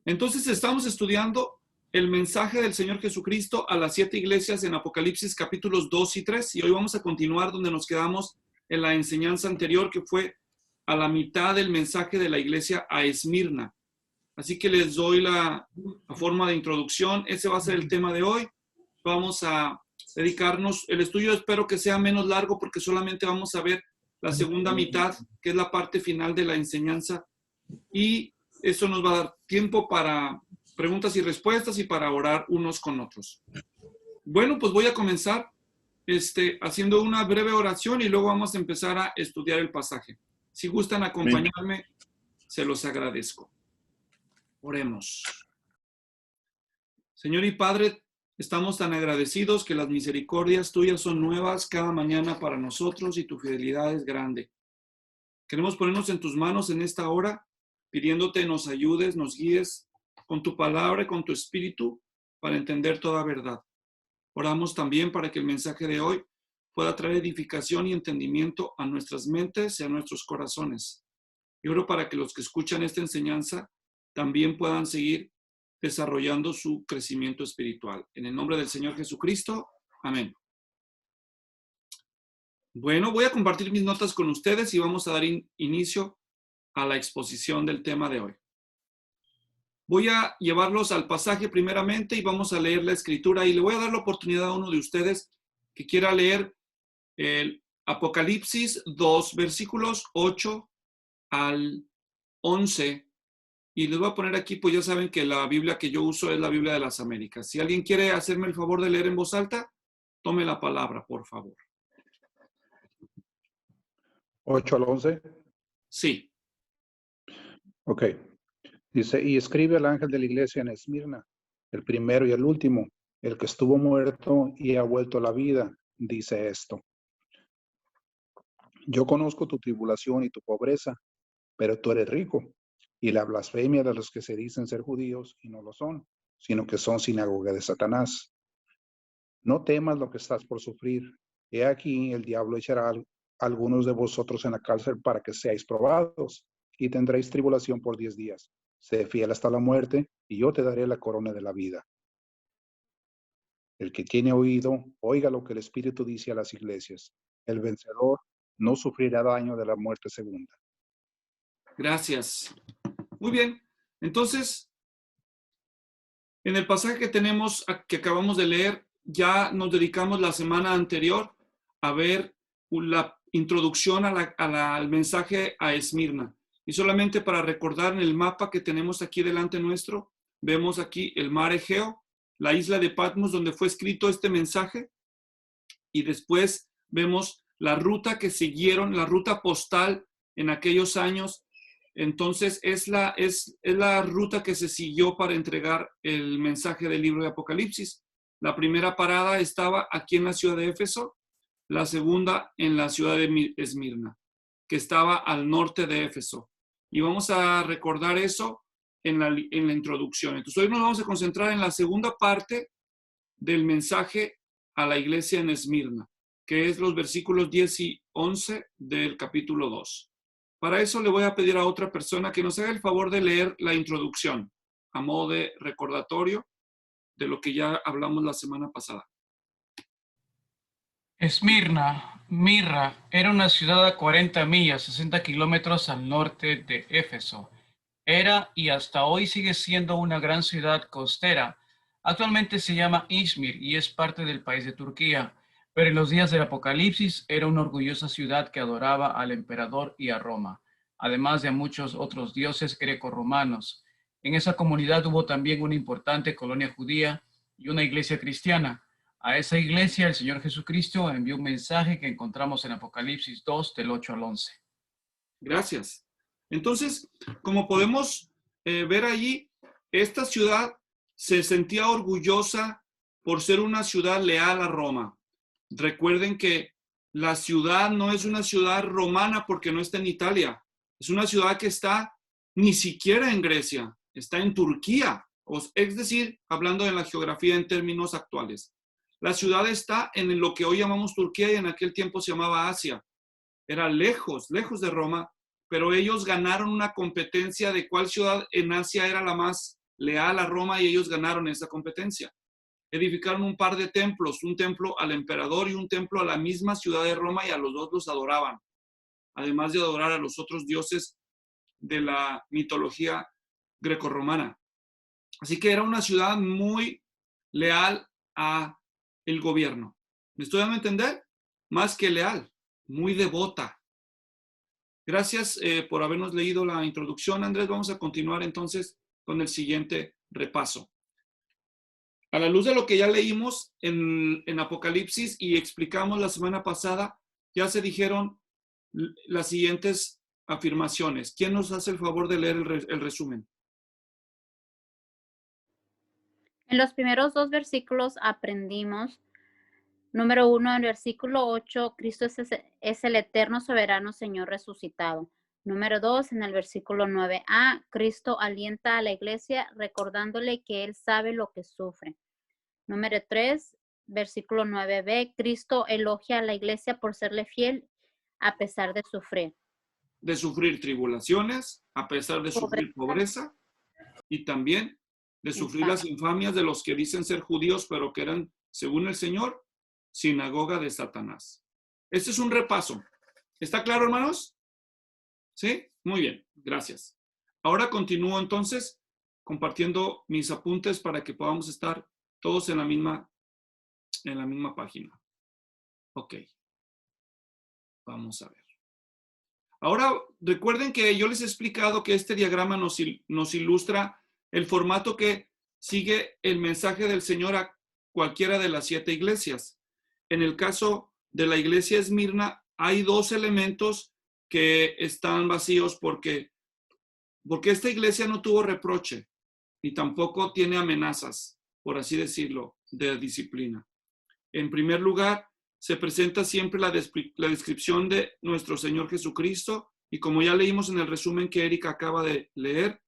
Entonces estamos estudiando el mensaje del Señor Jesucristo a las 7 iglesias en Apocalipsis capítulos 2 y 3, y hoy vamos a continuar donde nos quedamos en la enseñanza anterior, que fue a la mitad del mensaje de la iglesia a Esmirna. Así que les doy la forma de introducción. Ese va a ser el tema de hoy. Vamos a dedicarnos, el estudio espero que sea menos largo porque solamente vamos a ver la segunda mitad, que es la parte final de la enseñanza, y eso nos va a dar tiempo para preguntas y respuestas y para orar unos con otros. Bueno, pues voy a comenzar haciendo una breve oración y luego vamos a empezar a estudiar el pasaje. Si gustan acompañarme, se los agradezco. Oremos. Señor y Padre, estamos tan agradecidos que las misericordias tuyas son nuevas cada mañana para nosotros y tu fidelidad es grande. Queremos ponernos en tus manos en esta hora, pidiéndote nos ayudes, nos guíes con tu palabra y con tu espíritu para entender toda verdad. Oramos también para que el mensaje de hoy pueda traer edificación y entendimiento a nuestras mentes y a nuestros corazones. Y oro para que los que escuchan esta enseñanza también puedan seguir desarrollando su crecimiento espiritual. En el nombre del Señor Jesucristo, amén. Bueno, voy a compartir mis notas con ustedes y vamos a dar inicio a la exposición del tema de hoy. Voy a llevarlos al pasaje primeramente y vamos a leer la escritura y le voy a dar la oportunidad a uno de ustedes que quiera leer el Apocalipsis 2, versículos 8 al 11. Y les voy a poner aquí, pues ya saben que la Biblia que yo uso es la Biblia de las Américas. Si alguien quiere hacerme el favor de leer en voz alta, tome la palabra, por favor. 8 al 11. Sí. Ok. Dice, y escribe al ángel de la iglesia en Esmirna, el primero y el último, el que estuvo muerto y ha vuelto a la vida, dice esto. Yo conozco tu tribulación y tu pobreza, pero tú eres rico, y la blasfemia de los que se dicen ser judíos y no lo son, sino que son sinagoga de Satanás. No temas lo que estás por sufrir. He aquí, el diablo echará a algunos de vosotros en la cárcel para que seáis probados, y tendréis tribulación por 10 días. Sé fiel hasta la muerte, y yo te daré la corona de la vida. El que tiene oído, oiga lo que el Espíritu dice a las iglesias. El vencedor no sufrirá daño de la muerte segunda. Gracias. Muy bien. Entonces, en el pasaje que tenemos, que acabamos de leer, ya nos dedicamos la semana anterior a ver la introducción al mensaje a Esmirna. Y solamente para recordar, en el mapa que tenemos aquí delante nuestro, vemos aquí el mar Egeo, la isla de Patmos, donde fue escrito este mensaje, y después vemos la ruta que siguieron, la ruta postal en aquellos años. Entonces es la ruta que se siguió para entregar el mensaje del libro de Apocalipsis. La primera parada estaba aquí en la ciudad de Éfeso, la segunda en la ciudad de Esmirna, que estaba al norte de Éfeso. Y vamos a recordar eso en la introducción. Entonces hoy nos vamos a concentrar en la segunda parte del mensaje a la iglesia en Esmirna, que es los versículos 10 y 11 del capítulo 2. Para eso le voy a pedir a otra persona que nos haga el favor de leer la introducción, a modo de recordatorio de lo que ya hablamos la semana pasada. Esmirna, Mirra, era una ciudad a 40 millas, 60 kilómetros al norte de Éfeso. Era y hasta hoy sigue siendo una gran ciudad costera. Actualmente se llama Izmir y es parte del país de Turquía, pero en los días del Apocalipsis era una orgullosa ciudad que adoraba al emperador y a Roma, además de a muchos otros dioses grecorromanos. En esa comunidad hubo también una importante colonia judía y una iglesia cristiana. A esa iglesia el Señor Jesucristo envió un mensaje que encontramos en Apocalipsis 2, del 8 al 11. Gracias. Entonces, como podemos ver allí, esta ciudad se sentía orgullosa por ser una ciudad leal a Roma. Recuerden que la ciudad no es una ciudad romana porque no está en Italia. Es una ciudad que está ni siquiera en Grecia, está en Turquía. Es decir, hablando de la geografía en términos actuales. La ciudad está en lo que hoy llamamos Turquía y en aquel tiempo se llamaba Asia. Era lejos de Roma, pero ellos ganaron una competencia de cuál ciudad en Asia era la más leal a Roma y ellos ganaron esa competencia. Edificaron un par de templos, un templo al emperador y un templo a la misma ciudad de Roma, y a los dos los adoraban, además de adorar a los otros dioses de la mitología grecorromana. Así que era una ciudad muy leal a el gobierno. ¿Me estoy dando a entender? Más que leal, muy devota. Gracias por habernos leído la introducción, Andrés. Vamos a continuar entonces con el siguiente repaso. A la luz de lo que ya leímos en Apocalipsis y explicamos la semana pasada, ya se dijeron las siguientes afirmaciones. ¿Quién nos hace el favor de leer el resumen? En los primeros 2 versículos aprendimos, número 1, en versículo 8, Cristo es el eterno soberano Señor resucitado. Número 2, en el versículo 9a, Cristo alienta a la iglesia recordándole que Él sabe lo que sufre. Número 3, versículo 9b, Cristo elogia a la iglesia por serle fiel a pesar de sufrir. De sufrir tribulaciones, a pesar de sufrir pobreza, y también de sufrir las infamias de los que dicen ser judíos, pero que eran, según el Señor, sinagoga de Satanás. Este es un repaso. ¿Está claro, hermanos? ¿Sí? Muy bien, gracias. Ahora continúo entonces compartiendo mis apuntes para que podamos estar todos en la misma página. Ok. Vamos a ver. Ahora, recuerden que yo les he explicado que este diagrama nos ilustra el formato que sigue el mensaje del Señor a cualquiera de las 7 iglesias. En el caso de la iglesia Esmirna, hay 2 elementos que están vacíos porque esta iglesia no tuvo reproche y tampoco tiene amenazas, por así decirlo, de disciplina. En primer lugar, se presenta siempre la descripción de nuestro Señor Jesucristo, y como ya leímos en el resumen que Erika acaba de leer,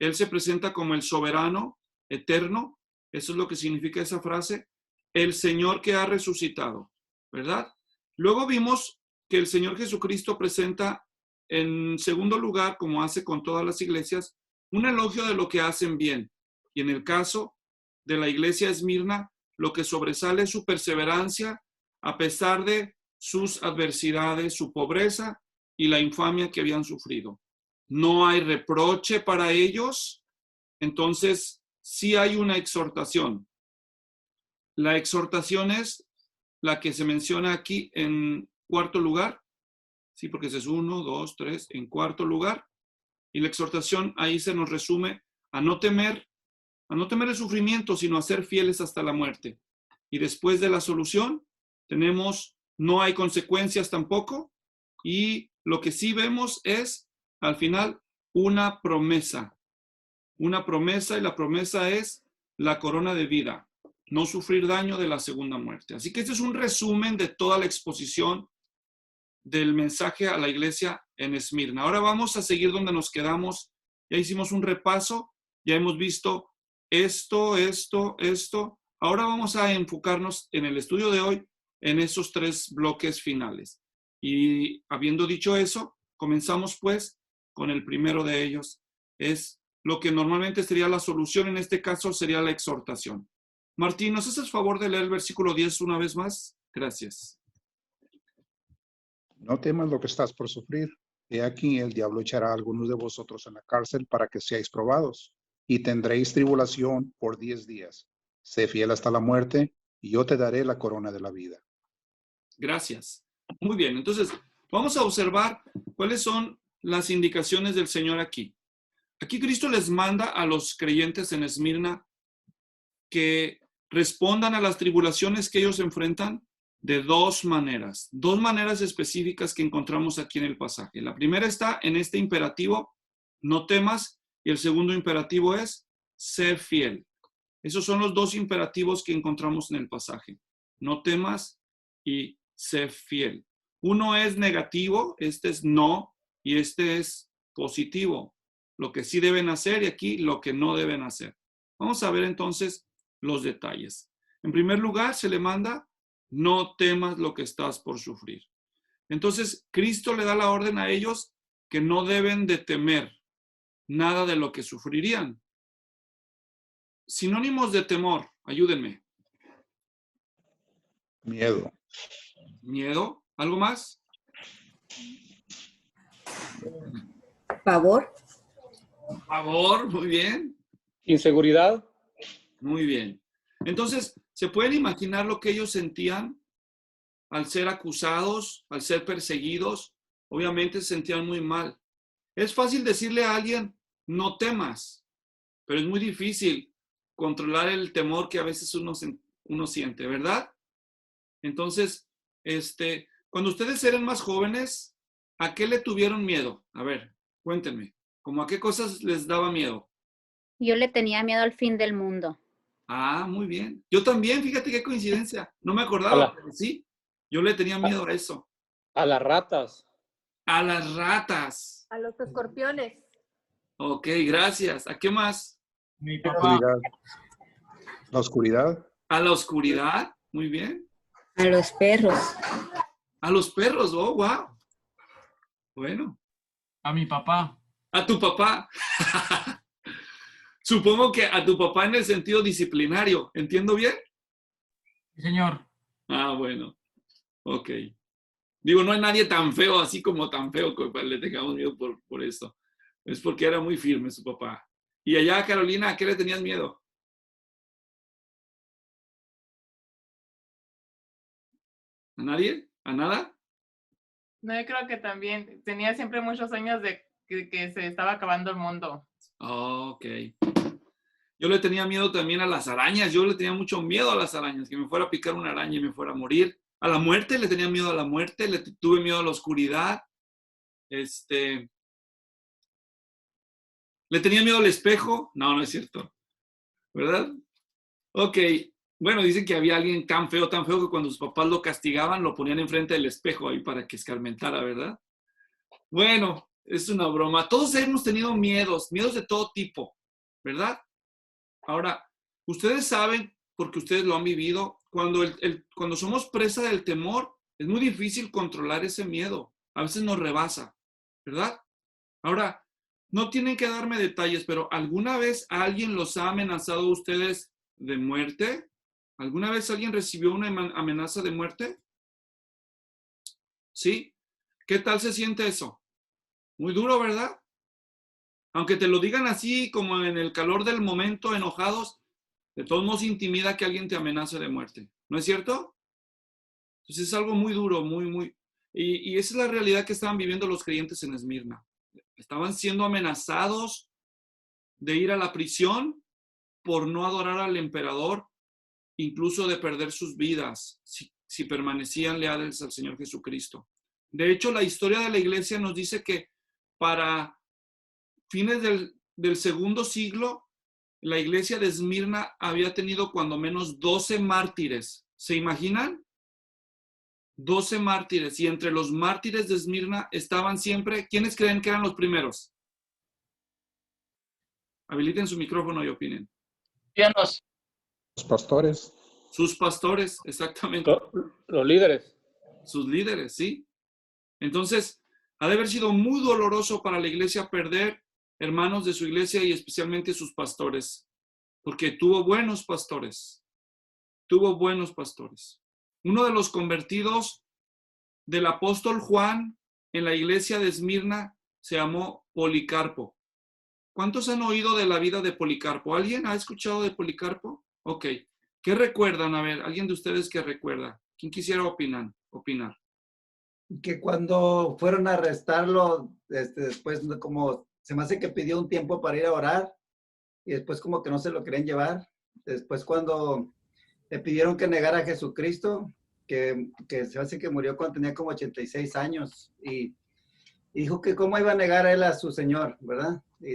Él se presenta como el soberano, eterno, eso es lo que significa esa frase, el Señor que ha resucitado, ¿verdad? Luego vimos que el Señor Jesucristo presenta en segundo lugar, como hace con todas las iglesias, un elogio de lo que hacen bien. Y en el caso de la iglesia Esmirna, lo que sobresale es su perseverancia a pesar de sus adversidades, su pobreza y la infamia que habían sufrido. No hay reproche para ellos, entonces sí hay una exhortación. La exhortación es la que se menciona aquí en cuarto lugar, sí, porque ese es 1, 2, 3, en cuarto lugar, y la exhortación ahí se nos resume a no temer el sufrimiento, sino a ser fieles hasta la muerte. Y después de la solución, tenemos, no hay consecuencias tampoco, y lo que sí vemos es, al final, una promesa, y la promesa es la corona de vida, no sufrir daño de la segunda muerte. Así que este es un resumen de toda la exposición del mensaje a la iglesia en Esmirna. Ahora vamos a seguir donde nos quedamos. Ya hicimos un repaso, ya hemos visto esto. Ahora vamos a enfocarnos en el estudio de hoy en esos 3 bloques finales. Y habiendo dicho eso, comenzamos pues con el primero de ellos. Es lo que normalmente sería la solución, en este caso sería la exhortación. Martín, ¿nos haces favor de leer el versículo 10 una vez más? Gracias. No temas lo que estás por sufrir. He aquí el diablo echará a algunos de vosotros en la cárcel para que seáis probados, y tendréis tribulación por 10 días. Sé fiel hasta la muerte, y yo te daré la corona de la vida. Gracias. Muy bien, entonces vamos a observar cuáles son las indicaciones del Señor aquí. Aquí Cristo les manda a los creyentes en Esmirna que respondan a las tribulaciones que ellos enfrentan de 2 maneras específicas que encontramos aquí en el pasaje. La primera está en este imperativo, no temas, y el segundo imperativo es, sé fiel. Esos son los 2 imperativos que encontramos en el pasaje. No temas y sé fiel. Uno es negativo, este es no, y este es positivo. Lo que sí deben hacer y aquí lo que no deben hacer. Vamos a ver entonces los detalles. En primer lugar, se le manda, no temas lo que estás por sufrir. Entonces, Cristo le da la orden a ellos que no deben de temer nada de lo que sufrirían. sinónimos de temor, ayúdenme. Miedo. Miedo, ¿algo más? Pavor. Pavor, muy bien, Inseguridad. muy bien. Entonces, ¿se pueden imaginar lo que ellos sentían al ser acusados, al ser perseguidos? Obviamente se sentían muy mal. Es fácil decirle a alguien, no temas, pero es muy difícil controlar el temor que a veces uno siente, ¿verdad? Entonces, cuando ustedes eran más jóvenes, ¿a qué le tuvieron miedo? A ver, cuéntenme, ¿cómo a qué cosas les daba miedo? Yo le tenía miedo al fin del mundo. Ah, muy bien. Yo también, fíjate qué coincidencia. No me acordaba, pero sí, yo le tenía miedo a eso. A las ratas. A las ratas. A los escorpiones. Ok, gracias. ¿A qué más? Mi La papá. oscuridad. La oscuridad. A la oscuridad. Muy bien. A los perros. A los perros. Oh, wow. Bueno. A mi papá. A tu papá. Supongo que a tu papá en el sentido disciplinario. ¿Entiendo bien? Sí, señor. Ah, bueno. Ok. Digo, no hay nadie tan feo, así como tan feo que le tengamos miedo por esto. Es porque era muy firme su papá. Y allá, Carolina, ¿a qué le tenías miedo? ¿A nadie? ¿A nada? No, yo creo que también tenía siempre muchos sueños de que se estaba acabando el mundo. Ok. Yo le tenía miedo también a las arañas. Yo le tenía mucho miedo a las arañas, que me fuera a picar una araña y me fuera a morir. A la muerte, le tenía miedo a la muerte, le tuve miedo a la oscuridad. ¿Le tenía miedo al espejo? No, no es cierto. ¿Verdad? Ok. Bueno, dicen que había alguien tan feo que cuando sus papás lo castigaban, lo ponían enfrente del espejo ahí para que escarmentara, ¿verdad? Bueno, es una broma. Todos hemos tenido miedos de todo tipo, ¿verdad? Ahora, ustedes saben, porque ustedes lo han vivido, cuando somos presa del temor, es muy difícil controlar ese miedo. A veces nos rebasa, ¿verdad? Ahora, no tienen que darme detalles, pero ¿alguna vez alguien los ha amenazado a ustedes de muerte? ¿Alguna vez alguien recibió una amenaza de muerte? ¿Sí? ¿Qué tal se siente eso? Muy duro, ¿verdad? Aunque te lo digan así, como en el calor del momento, enojados, de todos modos intimida que alguien te amenace de muerte. ¿No es cierto? Entonces es algo muy duro, muy. Y esa es la realidad que estaban viviendo los creyentes en Esmirna. Estaban siendo amenazados de ir a la prisión por no adorar al emperador, incluso de perder sus vidas si permanecían leales al Señor Jesucristo. De hecho, la historia de la iglesia nos dice que para fines del segundo siglo, la iglesia de Esmirna había tenido cuando menos 12 mártires. ¿Se imaginan? 12 mártires. Y entre los mártires de Esmirna estaban siempre, ¿quiénes creen que eran los primeros? Habiliten su micrófono y opinen. Cristianos. Los pastores. Sus pastores, exactamente. Los líderes. Sus líderes, ¿sí? Entonces, ha de haber sido muy doloroso para la iglesia perder hermanos de su iglesia y especialmente sus pastores, porque tuvo buenos pastores. Tuvo buenos pastores. Uno de los convertidos del apóstol Juan en la iglesia de Esmirna se llamó Policarpo. ¿Cuántos han oído de la vida de Policarpo? ¿Alguien ha escuchado de Policarpo? Ok. ¿Qué recuerdan? A ver, ¿alguien de ustedes que recuerda? ¿Quién quisiera opinar? Que cuando fueron a arrestarlo, después como se me hace que pidió un tiempo para ir a orar y después como que no se lo querían llevar. Después cuando le pidieron que negara a Jesucristo, que se me hace que murió cuando tenía como 86 años y dijo que cómo iba a negar a él a su Señor, ¿verdad? Y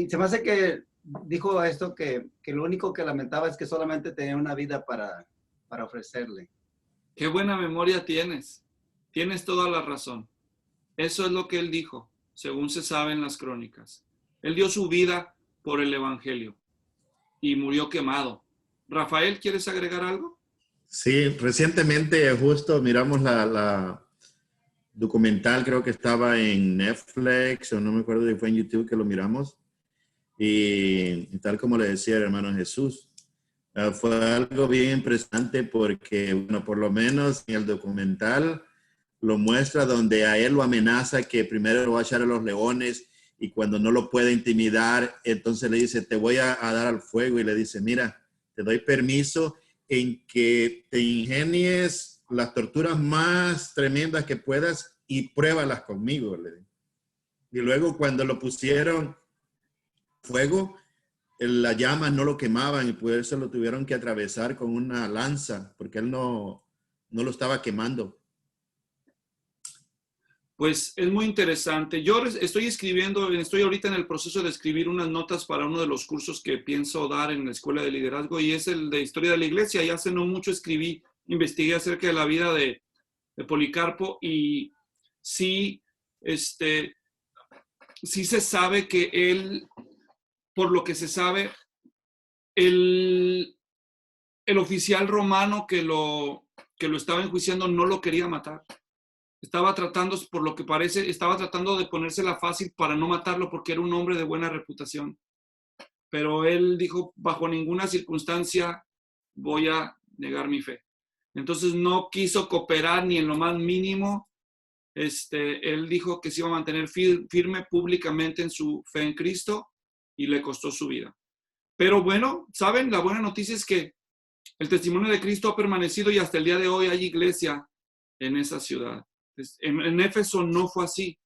se me hace que dijo esto que lo único que lamentaba es que solamente tenía una vida para ofrecerle. Qué buena memoria tienes. Tienes toda la razón. Eso es lo que él dijo, según se sabe en las crónicas. Él dio su vida por el evangelio y murió quemado. Rafael, ¿quieres agregar algo? Sí, recientemente justo miramos la documental, creo que estaba en Netflix o no me acuerdo si fue en YouTube que lo miramos. Y tal como le decía el hermano Jesús, fue algo bien impresionante porque, bueno, por lo menos en el documental lo muestra donde a él lo amenaza que primero lo va a echar a los leones y cuando no lo puede intimidar, entonces le dice, te voy a dar al fuego y le dice, mira, te doy permiso en que te ingenies las torturas más tremendas que puedas y pruébalas conmigo. Y luego cuando lo pusieron fuego, las llamas no lo quemaban y por eso lo tuvieron que atravesar con una lanza porque él no lo estaba quemando. Pues es muy interesante. Yo estoy ahorita en el proceso de escribir unas notas para uno de los cursos que pienso dar en la Escuela de Liderazgo y es el de Historia de la Iglesia. Y hace no mucho investigué acerca de la vida de Policarpo y sí, sí se sabe que él, por lo que se sabe, el oficial romano que lo estaba enjuiciando no lo quería matar. Estaba tratando, por lo que parece, de ponérsela fácil para no matarlo porque era un hombre de buena reputación. Pero él dijo, bajo ninguna circunstancia voy a negar mi fe. Entonces no quiso cooperar ni en lo más mínimo. Él dijo que se iba a mantener firme públicamente en su fe en Cristo y le costó su vida. Pero bueno, ¿saben? La buena noticia es que el testimonio de Cristo ha permanecido y hasta el día de hoy hay iglesia en esa ciudad. En Éfeso no fue así.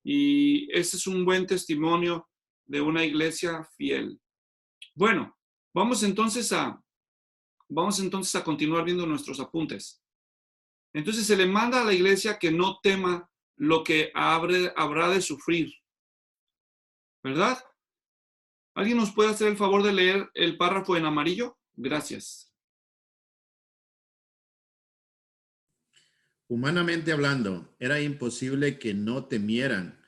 Y ese es un buen testimonio de una iglesia fiel. Bueno, vamos entonces a continuar viendo nuestros apuntes. Entonces se le manda a la iglesia que no tema lo que habrá de sufrir. ¿Verdad? ¿Alguien nos puede hacer el favor de leer el párrafo en amarillo? Gracias. Humanamente hablando, era imposible que no temieran,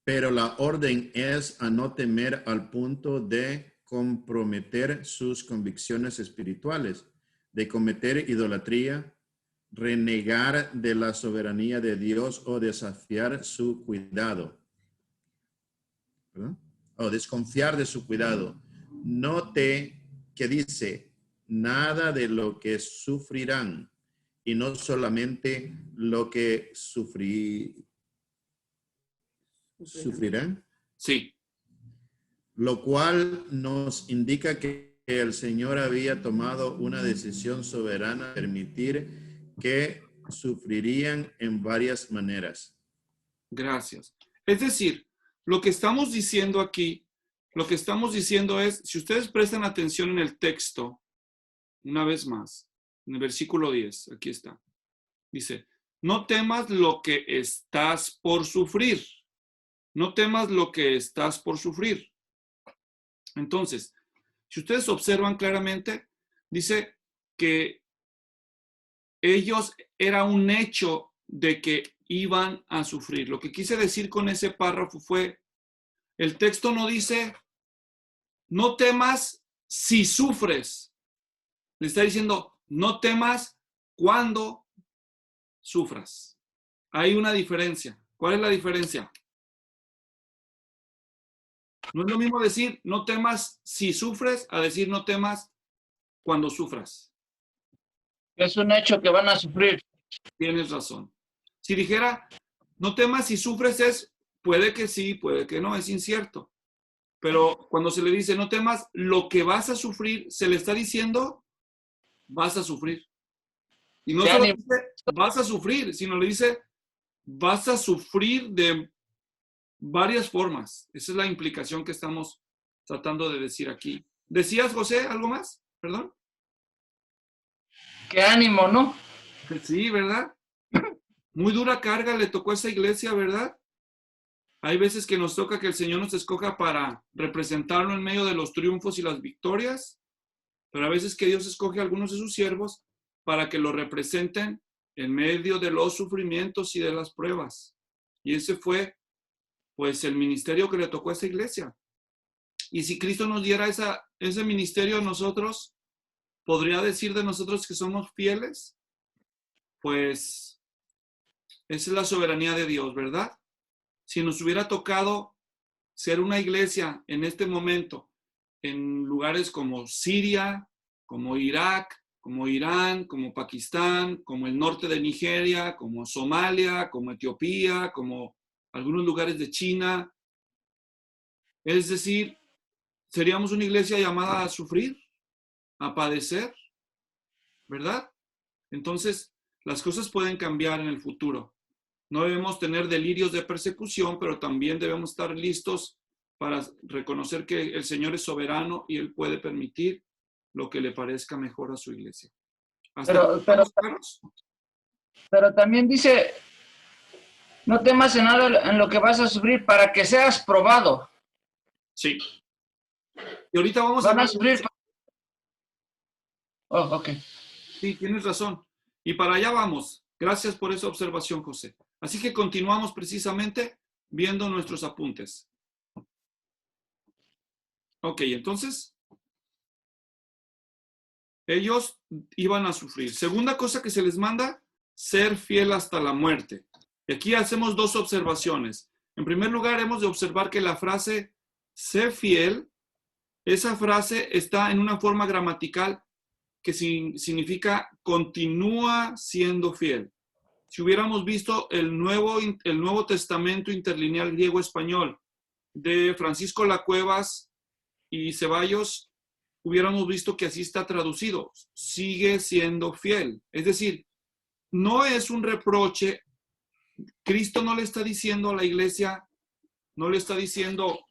pero la orden es a no temer al punto de comprometer sus convicciones espirituales, de cometer idolatría, renegar de la soberanía de Dios o desafiar su cuidado. ¿Verdad? O desconfiar de su cuidado. Note que dice, nada de lo que sufrirán, y no solamente lo que sufrirán. Sí. Lo cual nos indica que el Señor había tomado una decisión soberana de permitir que sufrirían en varias maneras. Gracias. Es decir, lo que estamos diciendo aquí, es, si ustedes prestan atención en el texto, una vez más, en el versículo 10, aquí está. Dice, no temas lo que estás por sufrir. No temas lo que estás por sufrir. Entonces, si ustedes observan claramente, dice que ellos era un hecho de que iban a sufrir. Lo que quise decir con ese párrafo fue, el texto no dice, no temas si sufres. Le está diciendo, no temas cuando sufras. Hay una diferencia. ¿Cuál es la diferencia? No es lo mismo decir no temas si sufres a decir no temas cuando sufras. Es un hecho que van a sufrir. Tienes razón. Si dijera no temas si sufres es puede que sí, puede que no, es incierto. Pero cuando se le dice no temas lo que vas a sufrir, se le está diciendo vas a sufrir. Y no solo dice vas a sufrir, sino le dice vas a sufrir de varias formas. Esa es la implicación que estamos tratando de decir aquí. ¿Decías, José, algo más? Perdón. ¡Qué ánimo!, ¿no? Sí, ¿verdad? Muy dura carga le tocó a esa iglesia, ¿verdad? Hay veces que nos toca que el Señor nos escoja para representarlo en medio de los triunfos y las victorias, pero a veces que Dios escoge a algunos de sus siervos para que lo representen en medio de los sufrimientos y de las pruebas. Y ese fue, pues, el ministerio que le tocó a esa iglesia. Y si Cristo nos diera ese ministerio a nosotros, ¿podría decir de nosotros que somos fieles? Pues, esa es la soberanía de Dios, ¿verdad? Si nos hubiera tocado ser una iglesia en este momento en lugares como Siria, como Irak, como Irán, como Pakistán, como el norte de Nigeria, como Somalia, como Etiopía, como algunos lugares de China. Es decir, seríamos una iglesia llamada a sufrir, a padecer, ¿verdad? Entonces, las cosas pueden cambiar en el futuro. No debemos tener delirios de persecución, pero también debemos estar listos para reconocer que el Señor es soberano y Él puede permitir lo que le parezca mejor a su iglesia. Pero también dice, no temas en nada en lo que vas a sufrir para que seas probado. Sí. Y ahorita vamos a sufrir. Oh, ok. Sí, tienes razón. Y para allá vamos. Gracias por esa observación, José. Así que continuamos precisamente viendo nuestros apuntes. Ok, entonces, ellos iban a sufrir. Segunda cosa que se les manda, ser fiel hasta la muerte. Y aquí hacemos dos observaciones. En primer lugar, hemos de observar que la frase ser fiel, esa frase está en una forma gramatical que significa continúa siendo fiel. Si hubiéramos visto el Nuevo Testamento interlineal griego-español de Francisco Lacuevas y Ceballos, hubiéramos visto que así está traducido. Sigue siendo fiel. Es decir, no es un reproche. Cristo no le está diciendo a la iglesia, no le está diciendo,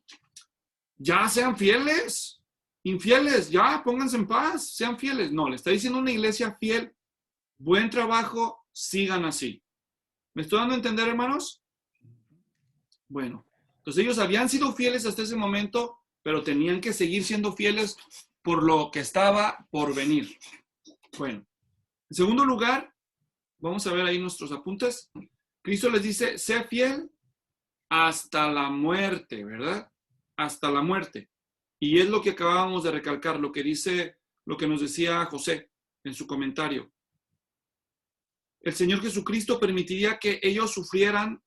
ya sean fieles, infieles, ya pónganse en paz, sean fieles. No, le está diciendo a una iglesia fiel, buen trabajo, sigan así. ¿Me estoy dando a entender, hermanos? Bueno, entonces ellos habían sido fieles hasta ese momento, pero tenían que seguir siendo fieles por lo que estaba por venir. Bueno, en segundo lugar, vamos a ver ahí nuestros apuntes. Cristo les dice, sé fiel hasta la muerte, ¿verdad? Hasta la muerte. Y es lo que acabábamos de recalcar, lo que nos decía José en su comentario. El Señor Jesucristo permitiría que ellos sufrieran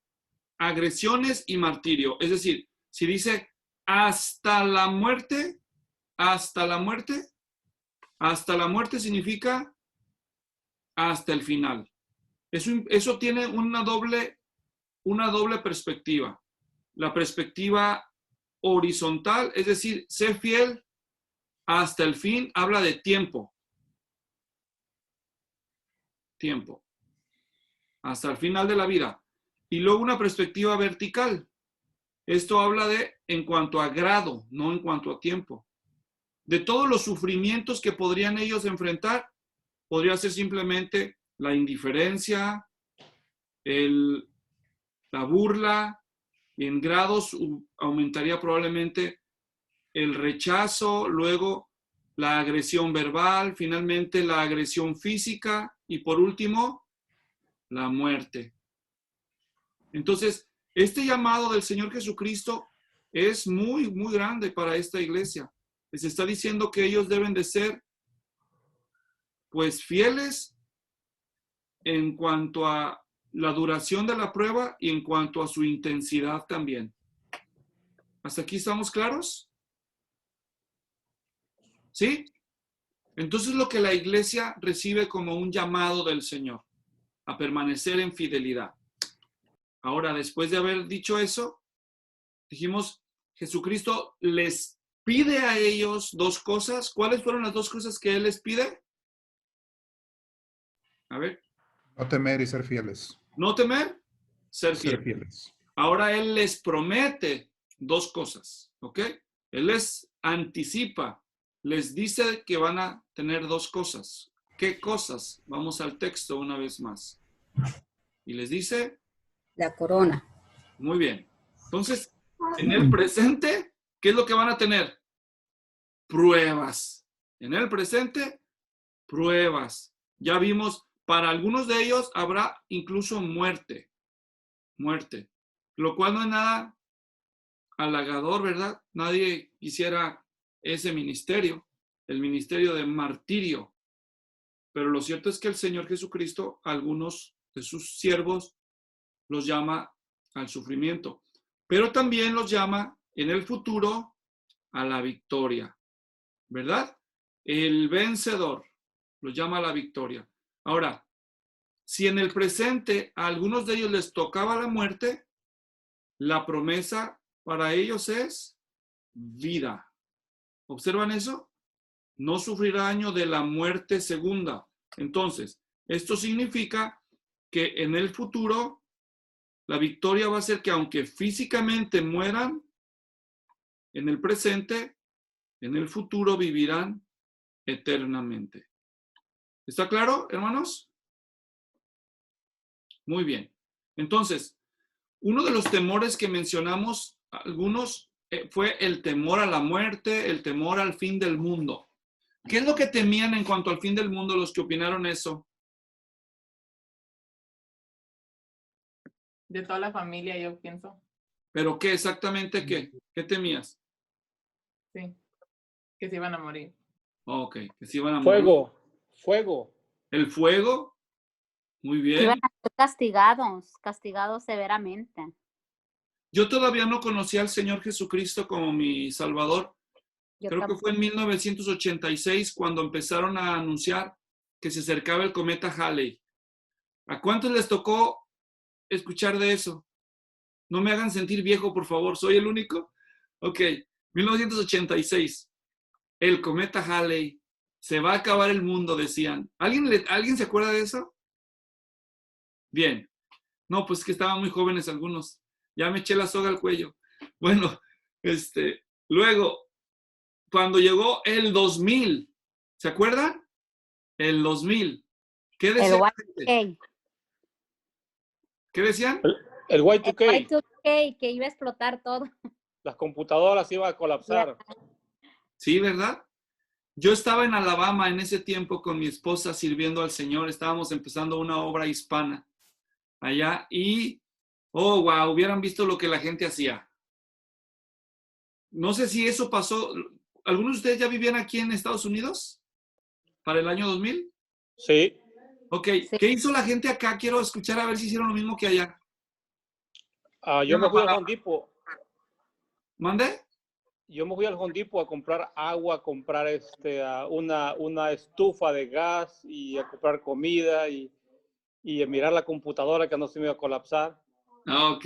agresiones y martirio. Es decir, si dice hasta la muerte significa hasta el final. Eso tiene una doble perspectiva. La perspectiva horizontal, es decir, ser fiel hasta el fin, habla de tiempo. Tiempo. Hasta el final de la vida. Y luego una perspectiva vertical. Esto habla de en cuanto a grado, no en cuanto a tiempo. De todos los sufrimientos que podrían ellos enfrentar, podría ser simplemente la indiferencia, la burla, y en grados aumentaría probablemente el rechazo, luego la agresión verbal, finalmente la agresión física y por último, la muerte. Entonces, este llamado del Señor Jesucristo es muy, muy grande para esta iglesia. Les está diciendo que ellos deben de ser, pues, fieles en cuanto a la duración de la prueba y en cuanto a su intensidad también. ¿Hasta aquí estamos claros? ¿Sí? Entonces lo que la iglesia recibe como un llamado del Señor, a permanecer en fidelidad. Ahora, después de haber dicho eso, dijimos, Jesucristo les pide a ellos dos cosas. ¿Cuáles fueron las dos cosas que Él les pide? A ver. No temer y ser fieles. No temer, ser fieles. Ahora Él les promete dos cosas, ¿ok? Él les anticipa, les dice que van a tener dos cosas. ¿Qué cosas? Vamos al texto una vez más. Y les dice... La corona. Muy bien. Entonces, en el presente, ¿qué es lo que van a tener? Pruebas. En el presente, pruebas. Ya vimos, para algunos de ellos habrá incluso muerte. Muerte. Lo cual no es nada halagador, ¿verdad? Nadie quisiera ese ministerio, el ministerio de martirio. Pero lo cierto es que el Señor Jesucristo, a algunos de sus siervos, los llama al sufrimiento. Pero también los llama en el futuro a la victoria, ¿verdad? El vencedor lo llama a la victoria. Ahora, si en el presente a algunos de ellos les tocaba la muerte, la promesa para ellos es vida. ¿Observan eso? No sufrirá daño de la muerte segunda. Entonces, esto significa que en el futuro la victoria va a ser que aunque físicamente mueran, en el presente, en el futuro vivirán eternamente. ¿Está claro, hermanos? Muy bien. Entonces, uno de los temores que mencionamos, algunos, fue el temor a la muerte, el temor al fin del mundo. ¿Qué es lo que temían en cuanto al fin del mundo los que opinaron eso? De toda la familia, yo pienso. ¿Pero qué exactamente qué? ¿Qué temías? Sí. Que se iban a morir. Ok, que se iban a morir. Fuego. ¿El fuego? Muy bien. Iban a ser castigados severamente. Yo todavía no conocí al Señor Jesucristo como mi Salvador. Creo que fue en 1986 cuando empezaron a anunciar que se acercaba el cometa Halley. ¿A cuántos les tocó escuchar de eso? No me hagan sentir viejo, por favor. ¿Soy el único? Ok, 1986. El cometa Halley. Se va a acabar el mundo, decían. ¿Alguien se acuerda de eso? Bien. No, pues que estaban muy jóvenes algunos. Ya me eché la soga al cuello. Bueno, luego, cuando llegó el 2000, ¿se acuerdan? El 2000. ¿Qué decían? ¿Qué decían? El Y2K. El Y2K, que iba a explotar todo. Las computadoras iban a colapsar. Sí, ¿verdad? Yo estaba en Alabama en ese tiempo con mi esposa sirviendo al Señor. Estábamos empezando una obra hispana allá y, oh, wow, hubieran visto lo que la gente hacía. No sé si eso pasó. ¿Algunos de ustedes ya vivían aquí en Estados Unidos para el año 2000? Sí. Ok, ¿qué hizo la gente acá? Quiero escuchar a ver si hicieron lo mismo que allá. Yo me fui al Home Depot. ¿Mande? Yo me fui al Home Depot a comprar agua, a comprar una estufa de gas y a comprar comida y a mirar la computadora que no se me iba a colapsar. Ok.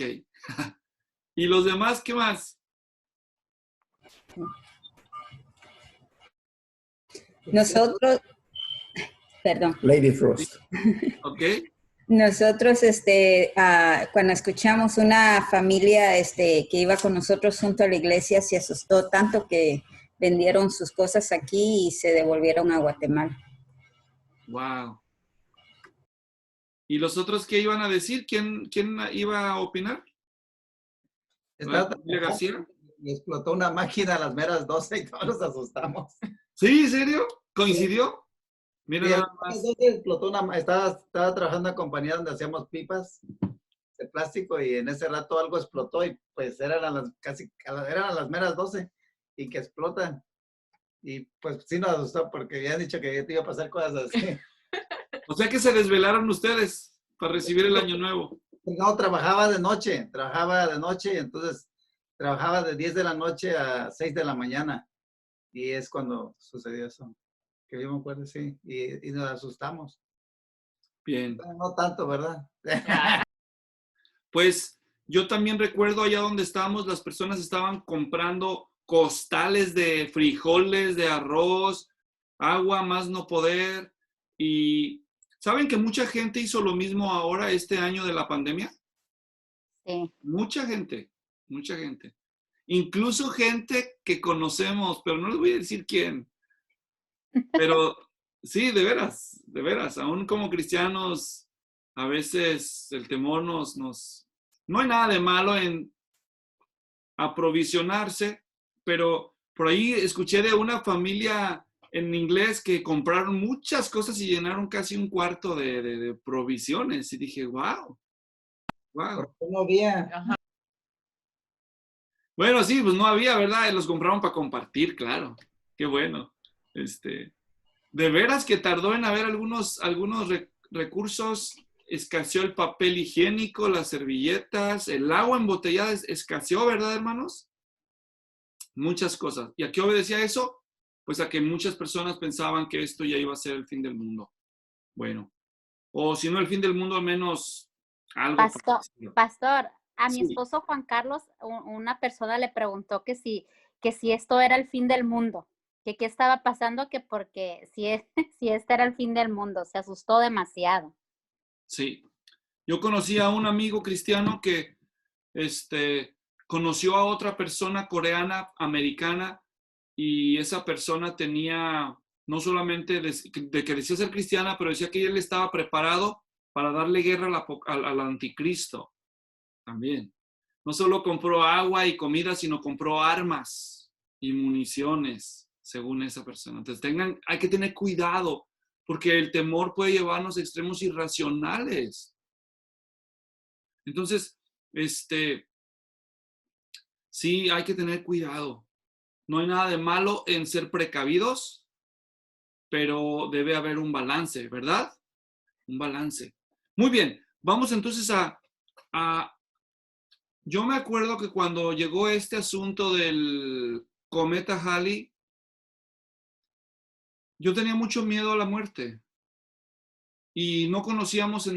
¿Y los demás qué más? Nosotros, perdón. Lady Frost. Ok. Nosotros, cuando escuchamos una familia que iba con nosotros junto a la iglesia, se asustó tanto que vendieron sus cosas aquí y se devolvieron a Guatemala. Wow. ¿Y los otros qué iban a decir? ¿Quién iba a opinar? García. Y explotó una máquina a las meras 12 y todos nos asustamos. ¿Sí? ¿En serio? ¿Coincidió? Mira, sí, nada más. Explotó estaba trabajando en una compañía donde hacíamos pipas de plástico y en ese rato algo explotó y pues eran a las meras 12 y que explotan. Y pues sí nos asustó porque habían dicho que te iba a pasar cosas así. O sea que se desvelaron ustedes para recibir el año nuevo. No, trabajaba de noche, entonces trabajaba de 10 de la noche a 6 de la mañana. Y es cuando sucedió eso. Que yo me acuerdo, sí. Y nos asustamos. Bien. Pero no tanto, ¿verdad? Pues yo también recuerdo allá donde estábamos, las personas estaban comprando costales de frijoles, de arroz, agua más no poder. Y ¿saben que mucha gente hizo lo mismo ahora este año de la pandemia? Sí. Mucha gente. Incluso gente que conocemos, pero no les voy a decir quién. Pero sí, de veras, aún como cristianos, a veces el temor no hay nada de malo en aprovisionarse, pero por ahí escuché de una familia en inglés que compraron muchas cosas y llenaron casi un cuarto de provisiones y dije, wow. Porque no había. Ajá. Bueno, sí, pues no había, ¿verdad? Y los compraron para compartir, claro. Qué bueno. De veras que tardó en haber algunos recursos, escaseó el papel higiénico, las servilletas, el agua embotellada escaseó, ¿verdad, hermanos? muchas cosas. ¿Y a qué obedecía eso? Pues a que muchas personas pensaban que esto ya iba a ser el fin del mundo. Bueno, o si no el fin del mundo, al menos algo parecido. Pastor, a mi Sí. esposo Juan Carlos, una persona le preguntó que si esto era el fin del mundo, que qué estaba pasando, que porque si este era el fin del mundo, se asustó demasiado. Sí. Yo conocí a un amigo cristiano que conoció a otra persona coreana, americana, y esa persona tenía, no solamente de que decía ser cristiana, pero decía que él estaba preparado para darle guerra al anticristo también. No solo compró agua y comida, sino compró armas y municiones, según esa persona. Entonces hay que tener cuidado, porque el temor puede llevarnos a extremos irracionales. Entonces, sí, hay que tener cuidado. No hay nada de malo en ser precavidos, pero debe haber un balance, ¿verdad? Un balance. Muy bien, vamos entonces yo me acuerdo que cuando llegó este asunto del cometa Halley, yo tenía mucho miedo a la muerte y no conocíamos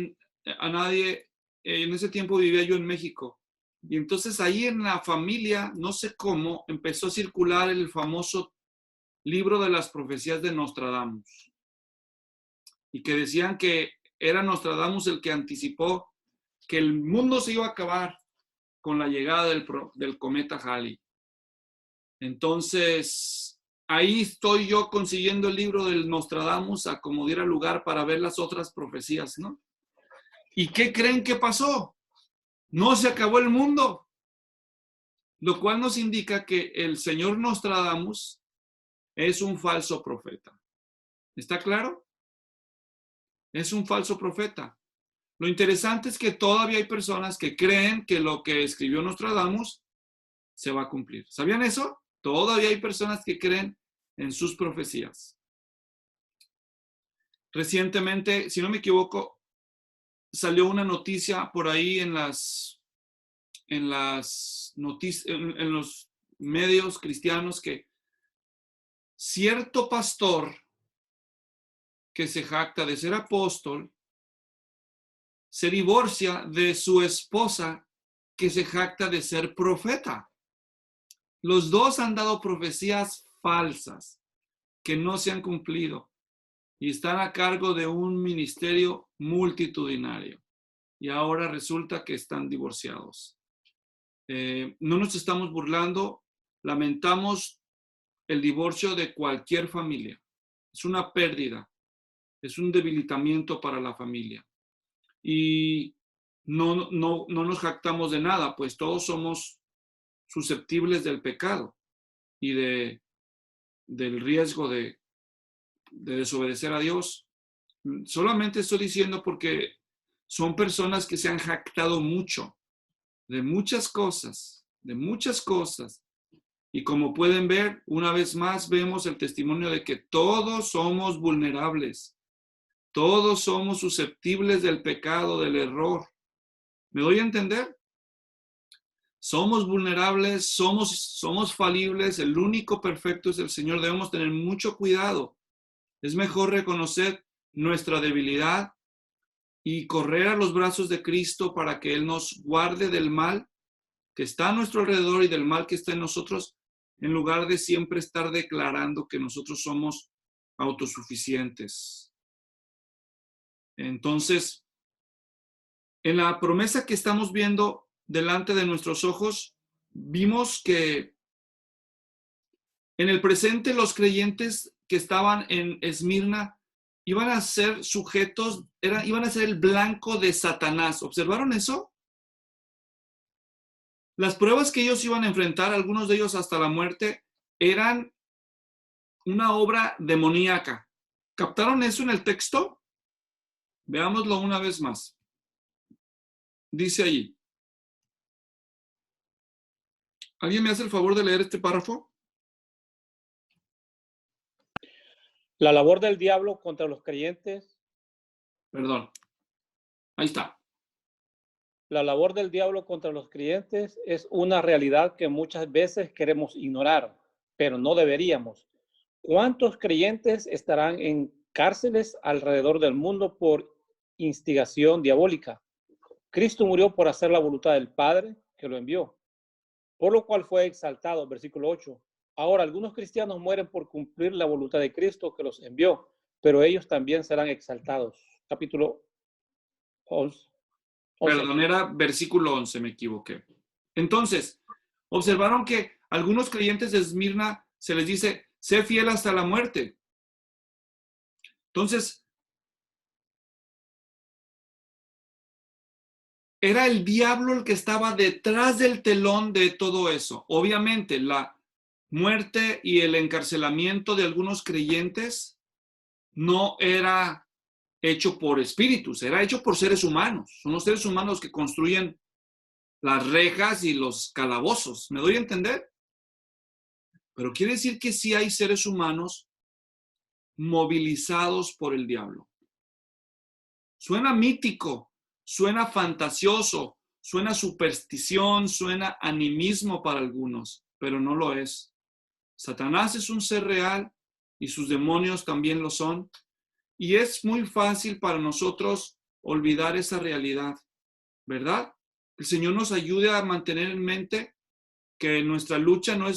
a nadie. En ese tiempo vivía yo en México. Y entonces ahí en la familia, no sé cómo, empezó a circular el famoso libro de las profecías de Nostradamus. Y que decían que era Nostradamus el que anticipó que el mundo se iba a acabar con la llegada del cometa Halley. Entonces, ahí estoy yo consiguiendo el libro del Nostradamus a como diera lugar para ver las otras profecías, ¿no? ¿Y qué creen que pasó? No se acabó el mundo, lo cual nos indica que el señor Nostradamus es un falso profeta. ¿Está claro? Es un falso profeta. Lo interesante es que todavía hay personas que creen que lo que escribió Nostradamus se va a cumplir. ¿Sabían eso? Todavía hay personas que creen en sus profecías. Recientemente, si no me equivoco, salió una noticia por ahí en los medios cristianos que cierto pastor que se jacta de ser apóstol se divorcia de su esposa que se jacta de ser profeta. Los dos han dado profecías falsas que no se han cumplido y están a cargo de un ministerio multitudinario. Y ahora resulta que están divorciados. No nos estamos burlando, lamentamos el divorcio de cualquier familia. Es una pérdida, es un debilitamiento para la familia. Y no nos jactamos de nada, pues todos somos susceptibles del pecado y del riesgo de desobedecer a Dios. Solamente estoy diciendo porque son personas que se han jactado mucho de muchas cosas. Y como pueden ver, una vez más vemos el testimonio de que todos somos vulnerables. Todos somos susceptibles del pecado, del error. ¿Me doy a entender? Somos vulnerables, somos falibles, el único perfecto es el Señor. Debemos tener mucho cuidado. Es mejor reconocer nuestra debilidad y correr a los brazos de Cristo para que Él nos guarde del mal que está a nuestro alrededor y del mal que está en nosotros, en lugar de siempre estar declarando que nosotros somos autosuficientes. Entonces, en la promesa que estamos viendo delante de nuestros ojos, vimos que en el presente los creyentes que estaban en Esmirna iban a ser sujetos, iban a ser el blanco de Satanás. ¿Observaron eso? Las pruebas que ellos iban a enfrentar, algunos de ellos hasta la muerte, eran una obra demoníaca. ¿Captaron eso en el texto? Veámoslo una vez más. Dice allí. ¿Alguien me hace el favor de leer este párrafo? La labor del diablo contra los creyentes. Perdón. Ahí está. La labor del diablo contra los creyentes es una realidad que muchas veces queremos ignorar, pero no deberíamos. ¿Cuántos creyentes estarán en cárceles alrededor del mundo por instigación diabólica? Cristo murió por hacer la voluntad del Padre que lo envió, por lo cual fue exaltado, versículo 8. Ahora, algunos cristianos mueren por cumplir la voluntad de Cristo que los envió, pero ellos también serán exaltados. Capítulo 11. Perdón, era versículo 11, me equivoqué. Entonces, observaron que algunos creyentes de Esmirna se les dice, sé fiel hasta la muerte. Entonces, era el diablo el que estaba detrás del telón de todo eso. Obviamente, la muerte y el encarcelamiento de algunos creyentes no era hecho por espíritus, era hecho por seres humanos. Son los seres humanos que construyen las rejas y los calabozos. ¿Me doy a entender? Pero quiere decir que sí hay seres humanos movilizados por el diablo. Suena mítico, suena fantasioso, suena superstición, suena animismo para algunos, pero no lo es. Satanás es un ser real y sus demonios también lo son. Y es muy fácil para nosotros olvidar esa realidad, ¿verdad? El Señor nos ayude a mantener en mente que nuestra lucha no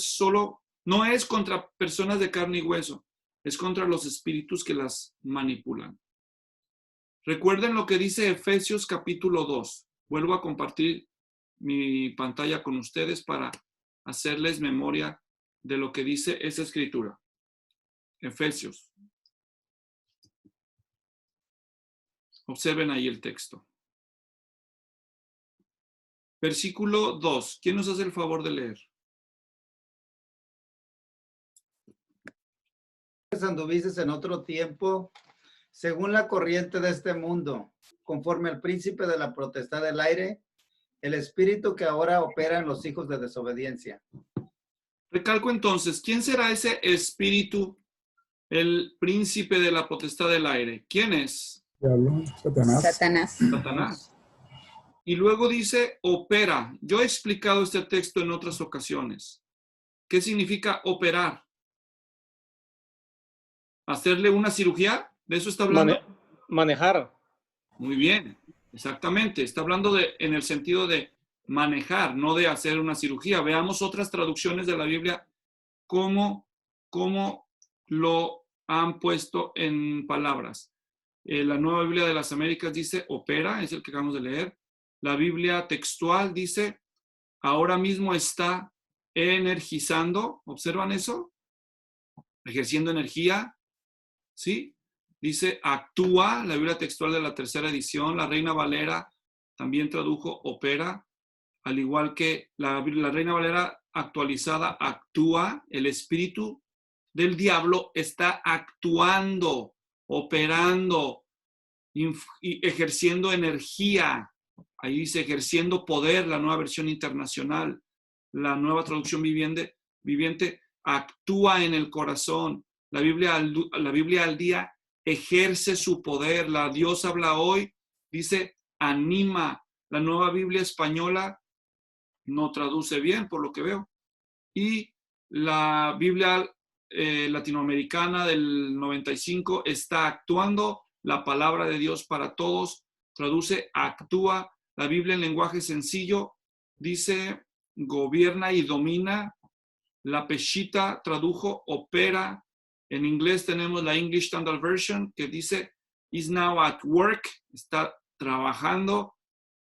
es contra personas de carne y hueso, es contra los espíritus que las manipulan. Recuerden lo que dice Efesios capítulo 2. Vuelvo a compartir mi pantalla con ustedes para hacerles memoria de lo que dice esa escritura. Efesios. Observen ahí el texto. Versículo 2. ¿Quién nos hace el favor de leer? Anduviste en otro tiempo, según la corriente de este mundo, conforme al príncipe de la potestad del aire, el espíritu que ahora opera en los hijos de desobediencia. Recalco entonces, ¿quién será ese espíritu, el príncipe de la potestad del aire? ¿Quién es? Satanás. Y luego dice, opera. Yo he explicado este texto en otras ocasiones. ¿Qué significa operar? ¿Hacerle una cirugía? ¿De eso está hablando? Manejar. Muy bien, exactamente. Está hablando en el sentido de manejar, no de hacer una cirugía. Veamos otras traducciones de la Biblia, cómo lo han puesto en palabras. La Nueva Biblia de las Américas dice opera, es el que acabamos de leer. La Biblia textual dice ahora mismo está energizando. ¿Observan eso? Ejerciendo energía. ¿Sí? Dice actúa, la Biblia textual de la tercera edición. La Reina Valera también tradujo opera, al igual que la Reina Valera actualizada actúa. El espíritu del diablo está actuando, operando, y ejerciendo energía. Ahí dice ejerciendo poder, la Nueva Versión Internacional. La Nueva Traducción Viviente actúa en el corazón. La Biblia al día ejerce su poder. La Dios habla hoy dice anima. La Nueva Biblia Española no traduce bien, por lo que veo. Y la Biblia latinoamericana del 95 está actuando. La palabra de Dios para todos traduce actúa. La Biblia en lenguaje sencillo dice gobierna y domina. La Peshitta tradujo opera. En inglés tenemos la English Standard Version que dice is now at work, está trabajando.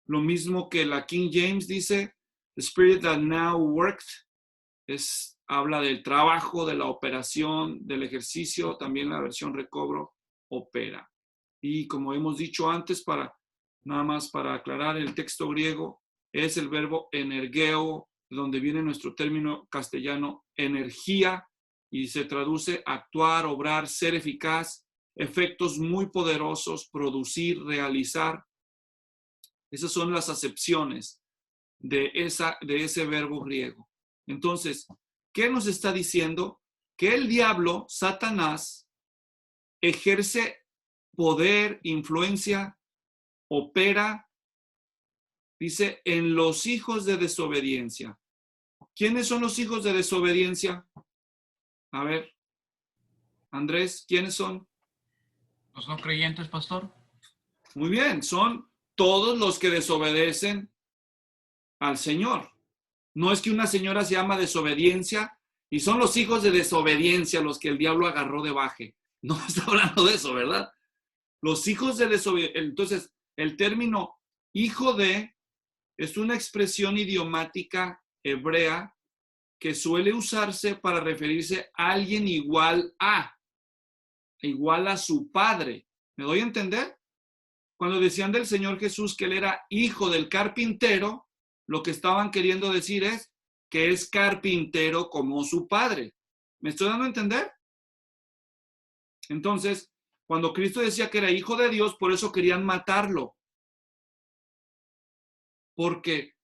Lo mismo que la King James dice the spirit that now worked, habla del trabajo, de la operación, del ejercicio. También la versión recobro opera. Y como hemos dicho antes, nada más para aclarar, el texto griego es el verbo energeo, donde viene nuestro término castellano energía, y se traduce actuar, obrar, ser eficaz, efectos muy poderosos, producir, realizar. Esas son las acepciones de ese verbo griego. Entonces, ¿qué nos está diciendo? Que el diablo, Satanás, ejerce poder, influencia, opera Dice, en los hijos de desobediencia. ¿Quiénes son los hijos de desobediencia? A ver, Andrés, ¿quiénes son? ¿Los no creyentes, pastor? Muy bien, son todos los que desobedecen al Señor. No es que una señora se llama desobediencia y son los hijos de desobediencia los que el diablo agarró de baje. No está hablando de eso, ¿verdad? Los hijos de desobediencia. Entonces, el término hijo de es una expresión idiomática hebrea que suele usarse para referirse a alguien igual a su padre. ¿Me doy a entender? Cuando decían del Señor Jesús que él era hijo del carpintero, lo que estaban queriendo decir es que es carpintero como su padre. ¿Me estoy dando a entender? Entonces, cuando Cristo decía que era hijo de Dios, por eso querían matarlo. Porque,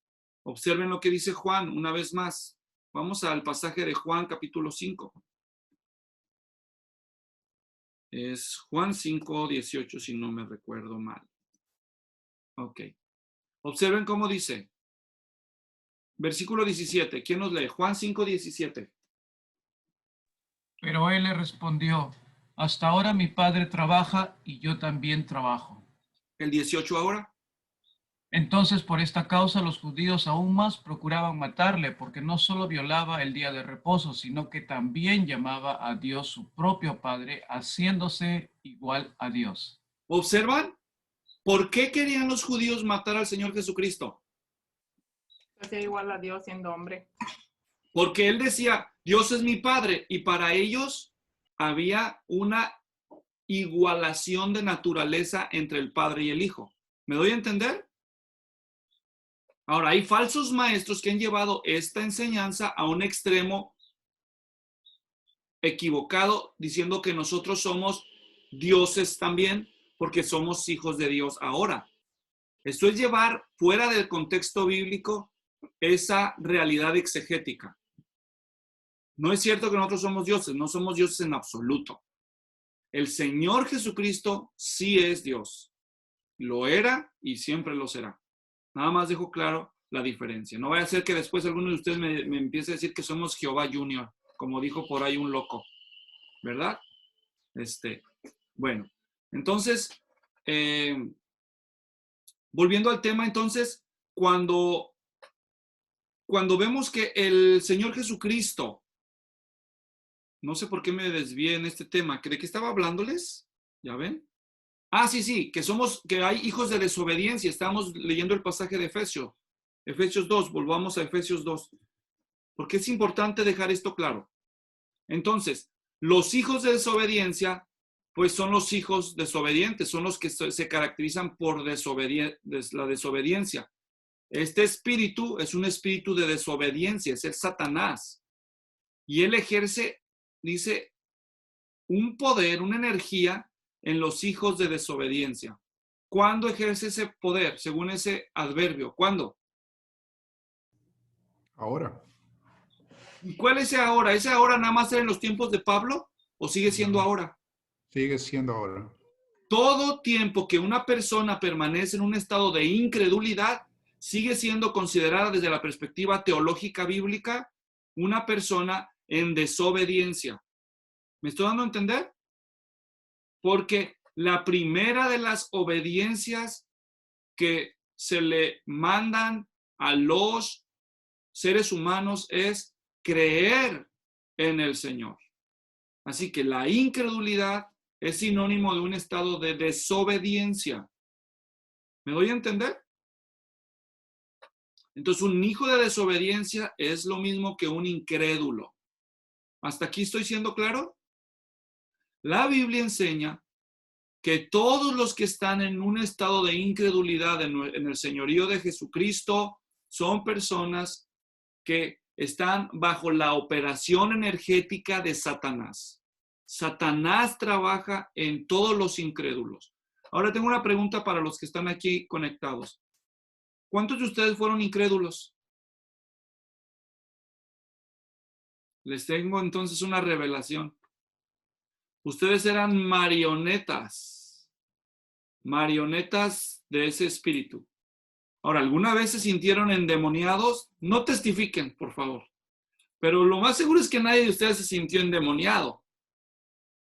observen lo que dice Juan una vez más. Vamos al pasaje de Juan capítulo 5. Es Juan 5, 18, si no me recuerdo mal. Ok. Observen cómo dice. Versículo 17. ¿Quién nos lee? Juan 5, 17. Pero él le respondió, hasta ahora mi padre trabaja y yo también trabajo. El 18 ahora. Entonces, por esta causa, los judíos aún más procuraban matarle, porque no solo violaba el día de reposo, sino que también llamaba a Dios su propio Padre, haciéndose igual a Dios. ¿Observan? ¿Por qué querían los judíos matar al Señor Jesucristo? Hacía igual a Dios siendo hombre. Porque él decía, Dios es mi Padre, y para ellos había una igualación de naturaleza entre el Padre y el Hijo. ¿Me doy a entender? Ahora, hay falsos maestros que han llevado esta enseñanza a un extremo equivocado, diciendo que nosotros somos dioses también, porque somos hijos de Dios ahora. Esto es llevar fuera del contexto bíblico esa realidad exegética. No es cierto que nosotros somos dioses, no somos dioses en absoluto. El Señor Jesucristo sí es Dios. Lo era y siempre lo será. Nada más dejo claro la diferencia. No vaya a ser que después alguno de ustedes me empiece a decir que somos Jehová Junior, como dijo por ahí un loco, ¿verdad? Bueno, entonces, volviendo al tema, entonces, cuando vemos que el Señor Jesucristo, no sé por qué me desvié en este tema, ¿de qué estaba hablándoles? ¿Ya ven? Ah, sí, que hay hijos de desobediencia. Estamos leyendo el pasaje de Efesios 2, volvamos a Efesios 2, porque es importante dejar esto claro. Entonces, los hijos de desobediencia, pues son los hijos desobedientes, son los que se caracterizan por la desobediencia. Este espíritu es un espíritu de desobediencia, es el Satanás. Y él ejerce, dice, un poder, una energía en los hijos de desobediencia. ¿Cuándo ejerce ese poder? Según ese adverbio. ¿Cuándo? Ahora. ¿Y cuál es ese ahora? ¿Ese ahora nada más era en los tiempos de Pablo o sigue siendo ahora? Sigue siendo ahora. Todo tiempo que una persona permanece en un estado de incredulidad, sigue siendo considerada desde la perspectiva teológica bíblica una persona en desobediencia. ¿Me estoy dando a entender? Porque la primera de las obediencias que se le mandan a los seres humanos es creer en el Señor. Así que la incredulidad es sinónimo de un estado de desobediencia. ¿Me doy a entender? Entonces, un hijo de desobediencia es lo mismo que un incrédulo. ¿Hasta aquí estoy siendo claro? La Biblia enseña que todos los que están en un estado de incredulidad en el señorío de Jesucristo son personas que están bajo la operación energética de Satanás. Satanás trabaja en todos los incrédulos. Ahora tengo una pregunta para los que están aquí conectados. ¿Cuántos de ustedes fueron incrédulos? Les tengo entonces una revelación. Ustedes eran marionetas de ese espíritu. Ahora, ¿alguna vez se sintieron endemoniados? No testifiquen, por favor. Pero lo más seguro es que nadie de ustedes se sintió endemoniado,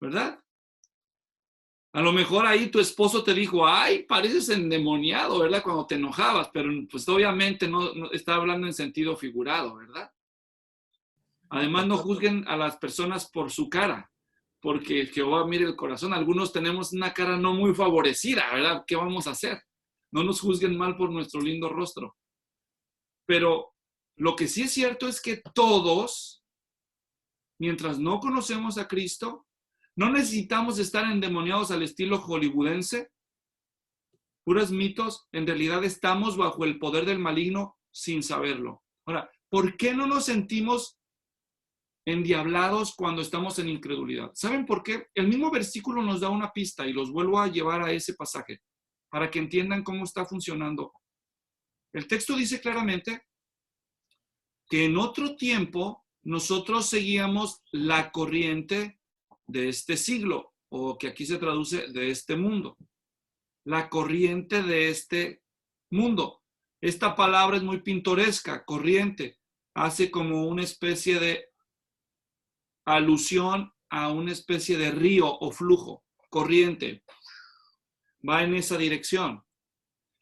¿verdad? A lo mejor ahí tu esposo te dijo, ay, pareces endemoniado, ¿verdad? Cuando te enojabas, pero pues obviamente no está hablando en sentido figurado, ¿verdad? Además, no juzguen a las personas por su cara, porque Jehová mire el corazón. Algunos tenemos una cara no muy favorecida, ¿verdad? ¿Qué vamos a hacer? No nos juzguen mal por nuestro lindo rostro. Pero lo que sí es cierto es que todos, mientras no conocemos a Cristo, no necesitamos estar endemoniados al estilo hollywoodense, puros mitos. En realidad estamos bajo el poder del maligno sin saberlo. Ahora, ¿por qué no nos sentimos endiablados cuando estamos en incredulidad? ¿Saben por qué? El mismo versículo nos da una pista y los vuelvo a llevar a ese pasaje para que entiendan cómo está funcionando. El texto dice claramente que en otro tiempo nosotros seguíamos la corriente de este siglo, o que aquí se traduce de este mundo. La corriente de este mundo. Esta palabra es muy pintoresca, corriente. Hace como una especie de alusión a una especie de río o flujo. Corriente. Va en esa dirección.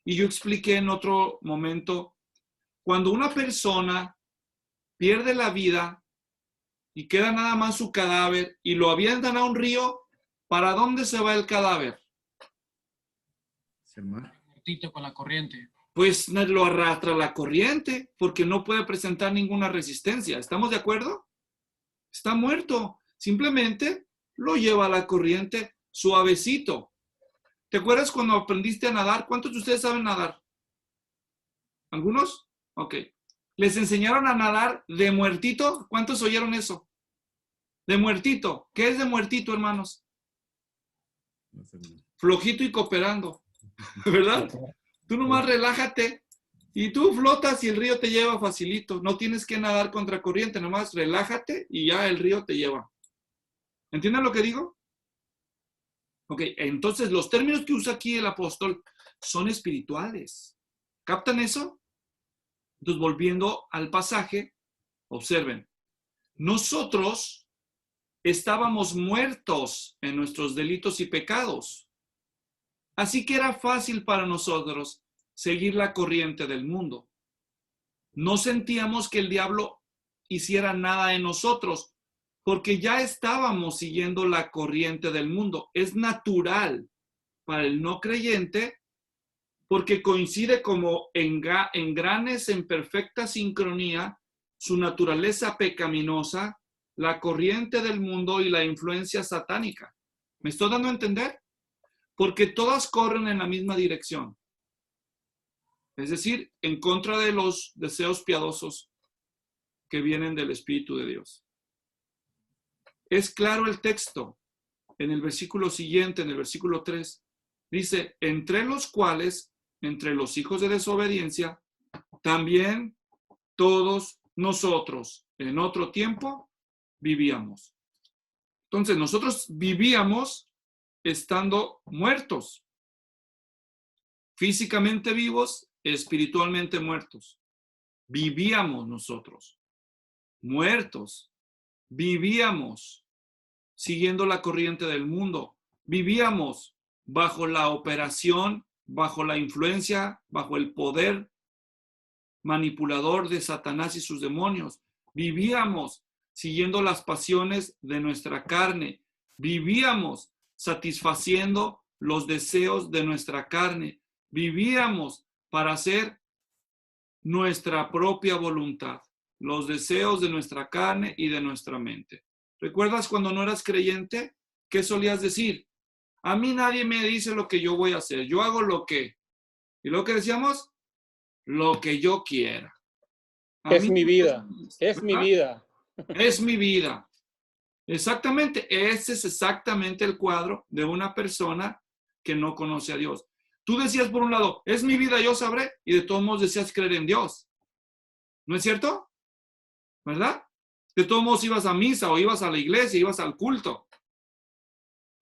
Y yo expliqué en otro momento, cuando una persona pierde la vida y queda nada más su cadáver y lo avientan a un río, ¿para dónde se va el cadáver? Con la corriente. Pues lo arrastra la corriente porque no puede presentar ninguna resistencia. ¿Estamos de acuerdo? Está muerto. Simplemente lo lleva a la corriente suavecito. ¿Te acuerdas cuando aprendiste a nadar? ¿Cuántos de ustedes saben nadar? ¿Algunos? Ok. ¿Les enseñaron a nadar de muertito? ¿Cuántos oyeron eso? De muertito. ¿Qué es de muertito, hermanos? Flojito y cooperando. ¿Verdad? Tú nomás relájate y tú flotas y el río te lleva facilito. No tienes que nadar contra corriente, nomás relájate y ya el río te lleva. ¿Entienden lo que digo? Ok, entonces los términos que usa aquí el apóstol son espirituales. ¿Captan eso? Entonces, volviendo al pasaje, observen. Nosotros estábamos muertos en nuestros delitos y pecados. Así que era fácil para nosotros seguir la corriente del mundo. No sentíamos que el diablo hiciera nada en nosotros, porque ya estábamos siguiendo la corriente del mundo. Es natural para el no creyente, porque coincide como engranes en perfecta sincronía su naturaleza pecaminosa, la corriente del mundo y la influencia satánica. ¿Me estoy dando a entender? Porque todas corren en la misma dirección. Es decir, en contra de los deseos piadosos que vienen del Espíritu de Dios. Es claro el texto. En el versículo siguiente, en el versículo 3, dice, entre los cuales, entre los hijos de desobediencia, también todos nosotros en otro tiempo vivíamos. Entonces, nosotros vivíamos estando muertos, físicamente vivos, espiritualmente muertos. Vivíamos nosotros, muertos, vivíamos siguiendo la corriente del mundo, vivíamos bajo la operación, bajo la influencia, bajo el poder manipulador de Satanás y sus demonios. Vivíamos siguiendo las pasiones de nuestra carne. Vivíamos satisfaciendo los deseos de nuestra carne. Vivíamos para hacer nuestra propia voluntad, los deseos de nuestra carne y de nuestra mente. ¿Recuerdas cuando no eras creyente? ¿Qué solías decir? A mí nadie me dice lo que yo voy a hacer. Yo hago lo que. ¿Y lo que decíamos? Lo que yo quiera. Es mi vida. Es mi vida. Es mi vida. Exactamente. Ese es exactamente el cuadro de una persona que no conoce a Dios. Tú decías por un lado, es mi vida, yo sabré. Y de todos modos decías creer en Dios. ¿No es cierto? ¿Verdad? De todos modos ibas a misa o ibas a la iglesia, ibas al culto.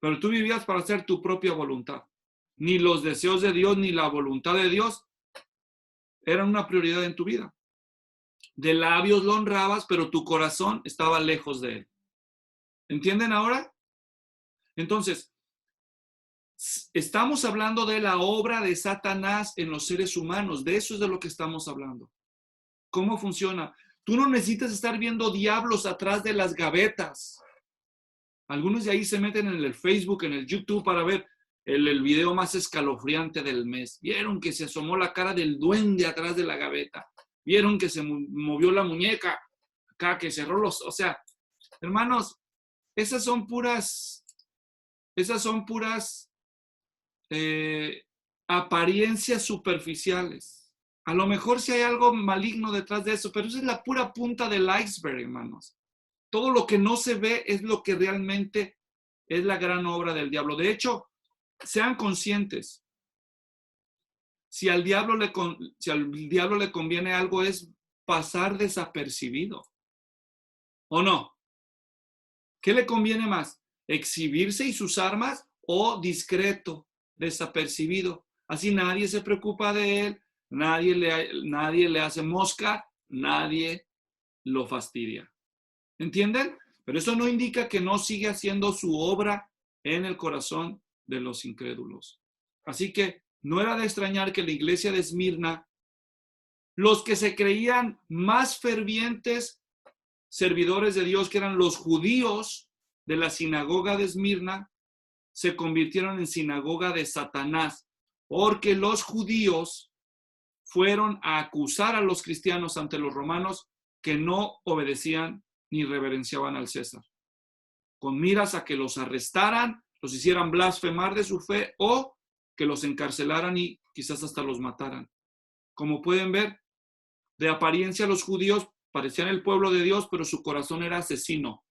Pero tú vivías para hacer tu propia voluntad. Ni los deseos de Dios, ni la voluntad de Dios eran una prioridad en tu vida. De labios lo honrabas, pero tu corazón estaba lejos de él. ¿Entienden ahora? Entonces, estamos hablando de la obra de Satanás en los seres humanos. De eso es de lo que estamos hablando. ¿Cómo funciona? Tú no necesitas estar viendo diablos atrás de las gavetas. Algunos de ahí se meten en el Facebook, en el YouTube para ver el video más escalofriante del mes. Vieron que se asomó la cara del duende atrás de la gaveta. Vieron que se movió la muñeca acá, que cerró los... O sea, hermanos, esas son puras apariencias superficiales. A lo mejor sí hay algo maligno detrás de eso, pero esa es la pura punta del iceberg, hermanos. Todo lo que no se ve es lo que realmente es la gran obra del diablo. De hecho, sean conscientes. Si al diablo le conviene algo es pasar desapercibido. ¿O no? ¿Qué le conviene más? ¿Exhibirse y sus armas o discreto, desapercibido? Así nadie se preocupa de él, nadie le hace mosca, nadie lo fastidia. ¿Entienden? Pero eso no indica que no sigue haciendo su obra en el corazón de los incrédulos. Así que no era de extrañar que la iglesia de Esmirna, los que se creían más fervientes servidores de Dios, que eran los judíos de la sinagoga de Esmirna, se convirtieron en sinagoga de Satanás, porque los judíos fueron a acusar a los cristianos ante los romanos que no obedecían ni reverenciaban al César, con miras a que los arrestaran, los hicieran blasfemar de su fe o que los encarcelaran y quizás hasta los mataran. Como pueden ver, de apariencia los judíos parecían el pueblo de Dios, pero su corazón era asesino,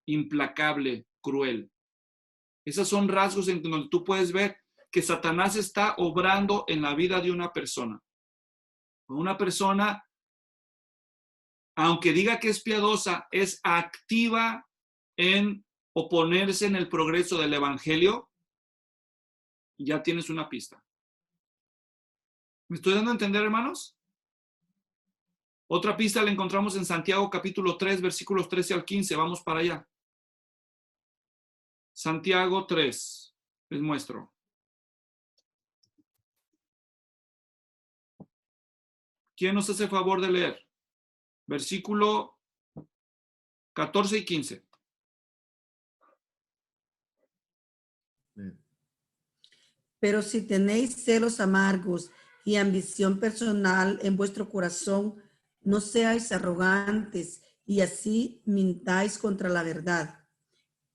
implacable, cruel. Esos son rasgos en donde tú puedes ver que Satanás está obrando en la vida de una persona. Una persona, aunque diga que es piadosa, es activa en oponerse en el progreso del evangelio, ya tienes una pista. ¿Me estoy dando a entender, hermanos? Otra pista la encontramos en Santiago capítulo 3, versículos 13 al 15. Vamos para allá. Santiago 3, les muestro. ¿Quién nos hace favor de leer? Versículo 14 y 15. Pero si tenéis celos amargos y ambición personal en vuestro corazón, no seáis arrogantes y así mintáis contra la verdad.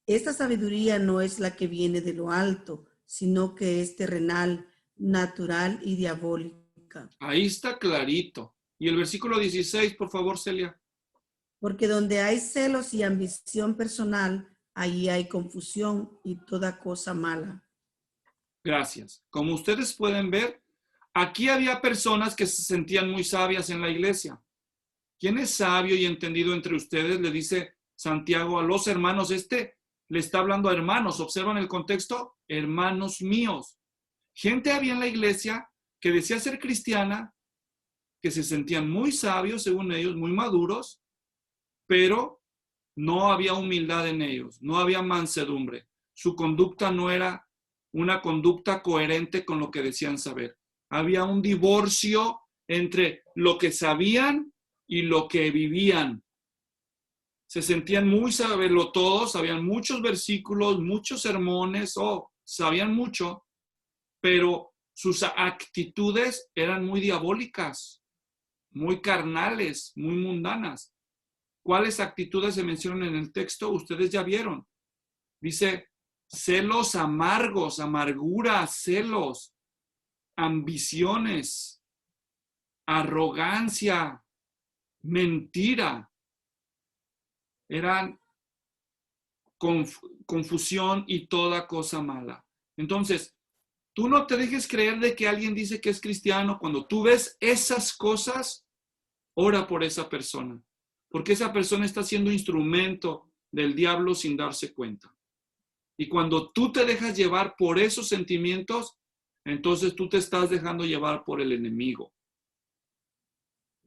Esta sabiduría no es la que viene de lo alto, sino que es terrenal, natural y diabólica. Ahí está clarito. Y el versículo 16, por favor, Celia. Porque donde hay celos y ambición personal, allí hay confusión y toda cosa mala. Gracias. Como ustedes pueden ver, aquí había personas que se sentían muy sabias en la iglesia. ¿Quién es sabio y entendido entre ustedes? Le dice Santiago a los hermanos. Le está hablando a hermanos. ¿Observan el contexto? Hermanos míos. Gente había en la iglesia que decía ser cristiana, que se sentían muy sabios, según ellos, muy maduros, pero no había humildad en ellos, no había mansedumbre. Su conducta no era una conducta coherente con lo que decían saber. Había un divorcio entre lo que sabían y lo que vivían. Se sentían muy saberlotodos, sabían muchos versículos, muchos sermones, sabían mucho, pero sus actitudes eran muy diabólicas, muy carnales, muy mundanas. ¿Cuáles actitudes se mencionan en el texto? Ustedes ya vieron. Dice, celos amargos, amargura, celos, ambiciones, arrogancia, mentira. Eran confusión y toda cosa mala. Entonces, tú no te dejes creer de que alguien dice que es cristiano. Cuando tú ves esas cosas, ora por esa persona. Porque esa persona está siendo instrumento del diablo sin darse cuenta. Y cuando tú te dejas llevar por esos sentimientos, entonces tú te estás dejando llevar por el enemigo.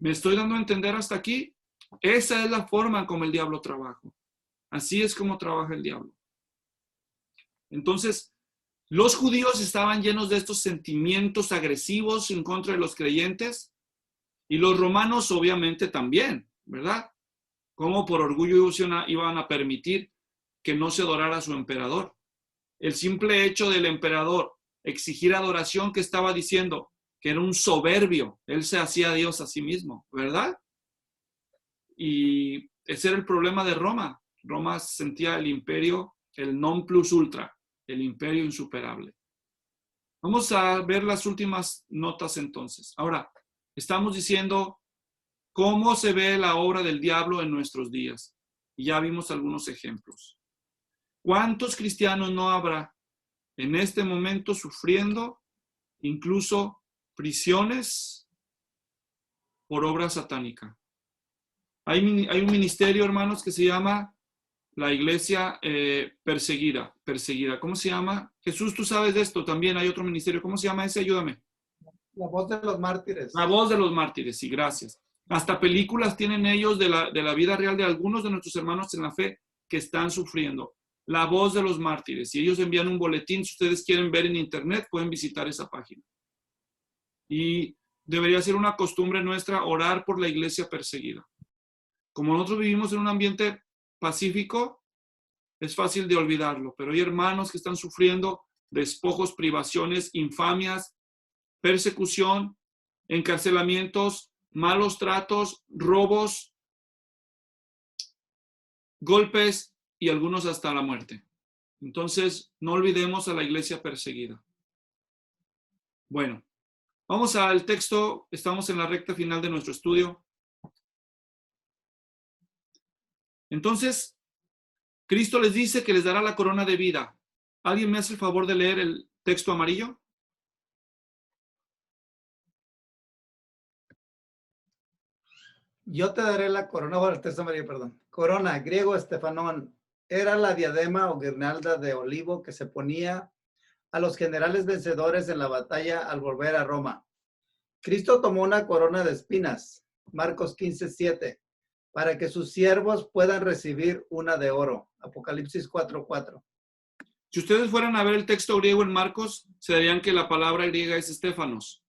¿Me estoy dando a entender hasta aquí? Esa es la forma como el diablo trabaja. Así es como trabaja el diablo. Entonces, los judíos estaban llenos de estos sentimientos agresivos en contra de los creyentes y los romanos obviamente también, ¿verdad? Como por orgullo iban a permitir que no se adorara a su emperador. El simple hecho del emperador exigir adoración, que estaba diciendo que era un soberbio, él se hacía Dios a sí mismo, ¿verdad? Y ese era el problema de Roma. Roma sentía el imperio, el non plus ultra, el imperio insuperable. Vamos a ver las últimas notas entonces. Ahora, estamos diciendo cómo se ve la obra del diablo en nuestros días. Y ya vimos algunos ejemplos. ¿Cuántos cristianos no habrá en este momento sufriendo incluso prisiones por obra satánica? Hay un ministerio, hermanos, que se llama la Iglesia Perseguida. ¿Cómo se llama? Jesús, tú sabes de esto. También hay otro ministerio. ¿Cómo se llama ese? Ayúdame. La Voz de los Mártires. La Voz de los Mártires, sí, gracias. Hasta películas tienen ellos de la vida real de algunos de nuestros hermanos en la fe que están sufriendo. La Voz de los Mártires. Y ellos envían un boletín. Si ustedes quieren ver en internet, pueden visitar esa página. Y debería ser una costumbre nuestra orar por la iglesia perseguida. Como nosotros vivimos en un ambiente pacífico, es fácil de olvidarlo, pero hay hermanos que están sufriendo despojos, privaciones, infamias, persecución, encarcelamientos, malos tratos, robos, golpes y algunos hasta la muerte. Entonces, no olvidemos a la iglesia perseguida. Bueno, vamos al texto. Estamos en la recta final de nuestro estudio. Entonces, Cristo les dice que les dará la corona de vida. ¿Alguien me hace el favor de leer el texto amarillo? Yo te daré la corona, bueno, el texto amarillo, perdón. Corona, griego estefanón, era la diadema o guirnalda de olivo que se ponía a los generales vencedores en la batalla al volver a Roma. Cristo tomó una corona de espinas, Marcos 15:7, para que sus siervos puedan recibir una de oro, Apocalipsis 4:4. Si ustedes fueran a ver el texto griego en Marcos, se darían que la palabra griega es estéfanos.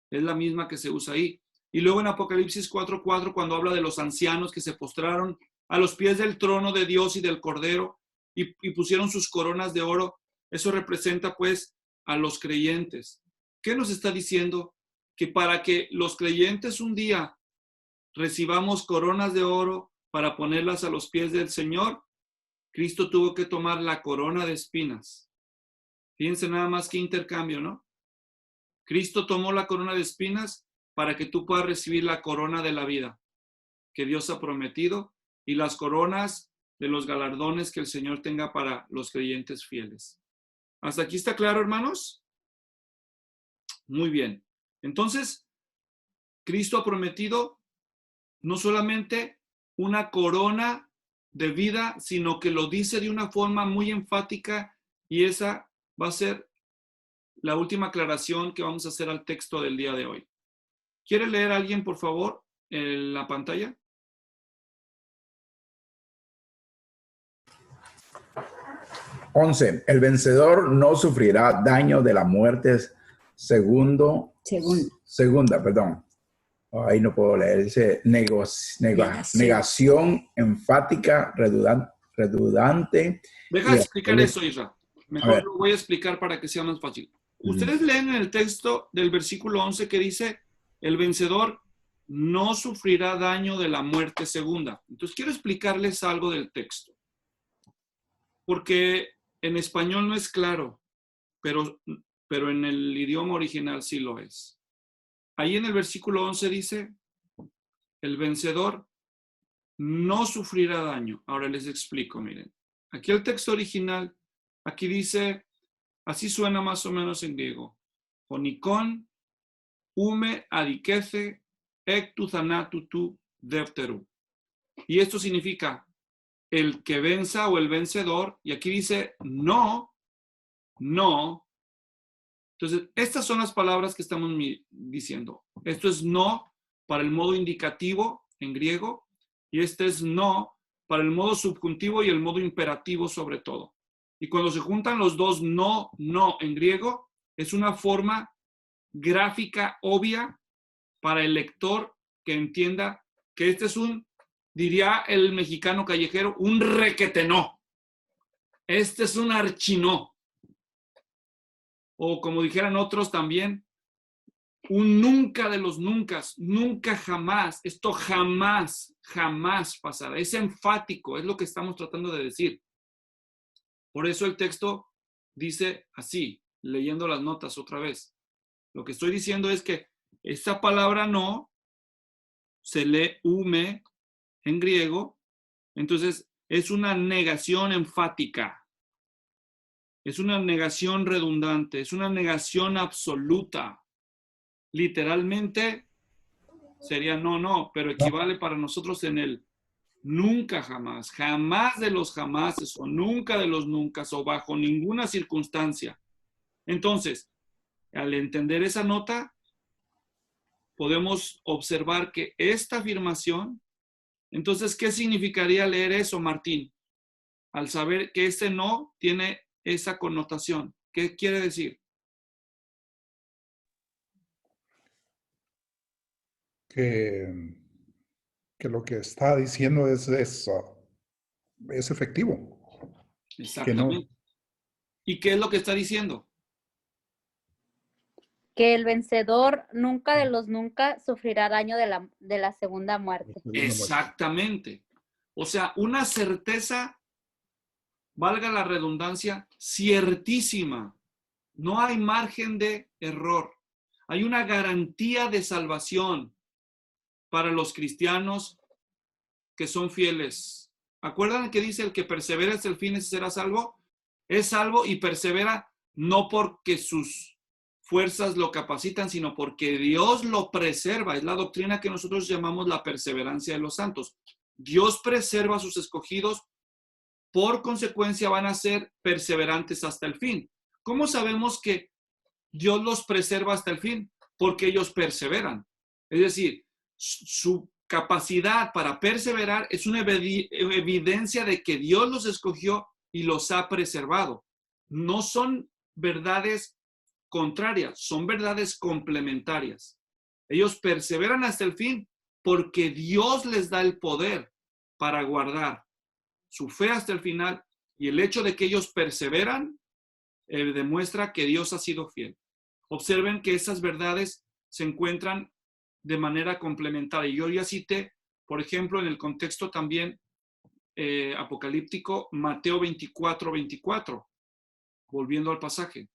Es la misma que se usa ahí. Y luego en Apocalipsis 4:4, cuando habla de los ancianos que se postraron a los pies del trono de Dios y del Cordero y pusieron sus coronas de oro, eso representa pues a los creyentes. ¿Qué nos está diciendo? Que para que los creyentes un día recibamos coronas de oro para ponerlas a los pies del Señor, Cristo tuvo que tomar la corona de espinas. Fíjense nada más qué intercambio, ¿no? Cristo tomó la corona de espinas para que tú puedas recibir la corona de la vida que Dios ha prometido y las coronas de los galardones que el Señor tenga para los creyentes fieles. ¿Hasta aquí está claro, hermanos? Muy bien. Entonces, Cristo ha prometido no solamente una corona de vida, sino que lo dice de una forma muy enfática y esa va a ser la última aclaración que vamos a hacer al texto del día de hoy. ¿Quiere leer a alguien, por favor, en la pantalla? El vencedor no sufrirá daño de la muerte segunda. Ahí no puedo leer. Dice negación enfática, redundante. Deja explicar eso, Isra. Mejor lo voy a explicar para que sea más fácil. Ustedes leen en el texto del versículo 11 que dice, el vencedor no sufrirá daño de la muerte segunda. Entonces quiero explicarles algo del texto. Porque en español no es claro, pero en el idioma original sí lo es. Ahí en el versículo 11 dice, el vencedor no sufrirá daño. Ahora les explico, miren. Aquí el texto original, aquí dice, así suena más o menos en griego. Onikon, ume adikece, ek tu thanatu tu defteru. Y esto significa el que venza o el vencedor, y aquí dice no. Entonces, estas son las palabras que estamos diciendo. Esto es no para el modo indicativo en griego, y este es no para el modo subjuntivo y el modo imperativo sobre todo. Y cuando se juntan los dos no en griego, es una forma gráfica obvia para el lector que entienda que este es diría el mexicano callejero, un requete no. Este es un archinó. O como dijeran otros también, un nunca de los nuncas, nunca jamás, esto jamás pasará. Es enfático, es lo que estamos tratando de decir. Por eso el texto dice así, leyendo las notas otra vez. Lo que estoy diciendo es que esta palabra no se lee ume en griego, entonces es una negación enfática, es una negación redundante, es una negación absoluta. Literalmente sería no, pero equivale para nosotros en el nunca jamás, jamás de los jamases o nunca de los nuncas o bajo ninguna circunstancia. Entonces, al entender esa nota, podemos observar que esta afirmación, entonces, ¿qué significaría leer eso, Martín? Al saber que este no tiene esa connotación. ¿Qué quiere decir? Que lo que está diciendo es efectivo. Exactamente. ¿Y qué es lo que está diciendo? Que el vencedor nunca de los nunca sufrirá daño de la segunda muerte. Exactamente. O sea, una certeza, valga la redundancia, ciertísima. No hay margen de error. Hay una garantía de salvación para los cristianos que son fieles. ¿Acuerdan que dice el que persevera hasta el fin, ese será salvo? Es salvo y persevera no porque sus fuerzas lo capacitan, sino porque Dios lo preserva. Es la doctrina que nosotros llamamos la perseverancia de los santos. Dios preserva a sus escogidos, por consecuencia van a ser perseverantes hasta el fin. ¿Cómo sabemos que Dios los preserva hasta el fin? Porque ellos perseveran. Es decir, su capacidad para perseverar es una evidencia de que Dios los escogió y los ha preservado. No son verdades contrarias, son verdades complementarias. Ellos perseveran hasta el fin porque Dios les da el poder para guardar su fe hasta el final, y el hecho de que ellos perseveran demuestra que Dios ha sido fiel. Observen que esas verdades se encuentran de manera complementaria. Yo ya cité, por ejemplo, en el contexto también apocalíptico, Mateo 24:24, volviendo al pasaje.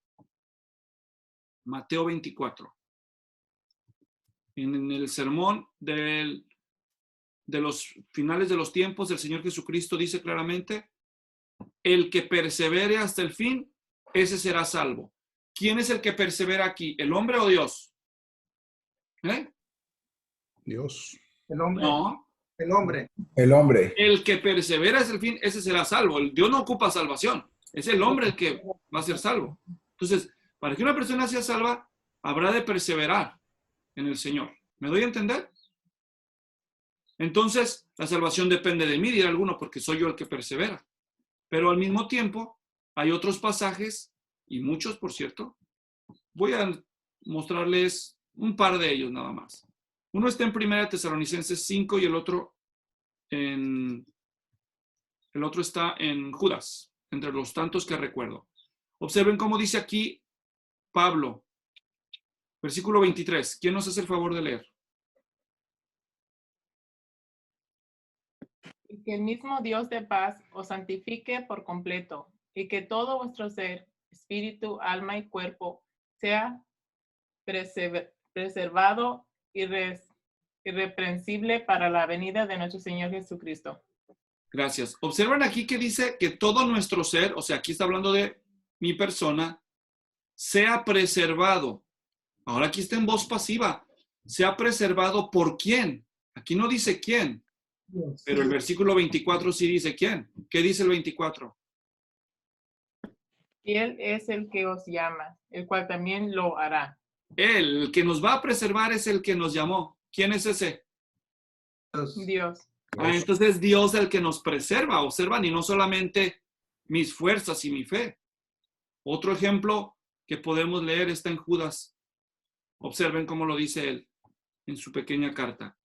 Mateo 24. En el sermón de los finales de los tiempos, el Señor Jesucristo dice claramente, el que persevere hasta el fin, ese será salvo. ¿Quién es el que persevera aquí? ¿El hombre o Dios? Dios. El hombre. No. El hombre. El hombre. El que persevera hasta el fin, ese será salvo. Dios no ocupa salvación. Es el hombre el que va a ser salvo. Entonces, para que una persona sea salva, habrá de perseverar en el Señor. ¿Me doy a entender? Entonces, la salvación depende de mí, dirá alguno, porque soy yo el que persevera. Pero al mismo tiempo, hay otros pasajes, y muchos, por cierto. Voy a mostrarles un par de ellos nada más. Uno está en 1 Tesalonicenses 5 y el otro está en Judas, entre los tantos que recuerdo. Observen cómo dice aquí Pablo, versículo 23. ¿Quién nos hace el favor de leer? Y que el mismo Dios de paz os santifique por completo, y que todo vuestro ser, espíritu, alma y cuerpo, sea preservado irreprensible para la venida de nuestro Señor Jesucristo. Gracias. Observan aquí que dice que todo nuestro ser, o sea, aquí está hablando de mi persona, sea preservado. Ahora aquí está en voz pasiva. Sea preservado ¿por quién? Aquí no dice quién. Pero el versículo 24 sí dice quién. ¿Qué dice el 24? Y Él es el que os llama, el cual también lo hará. Él, el que nos va a preservar es el que nos llamó. ¿Quién es ese? Dios. Ah, entonces es Dios el que nos preserva, observan, y no solamente mis fuerzas y mi fe. Otro ejemplo que podemos leer está en Judas. Observen cómo lo dice él en su pequeña carta.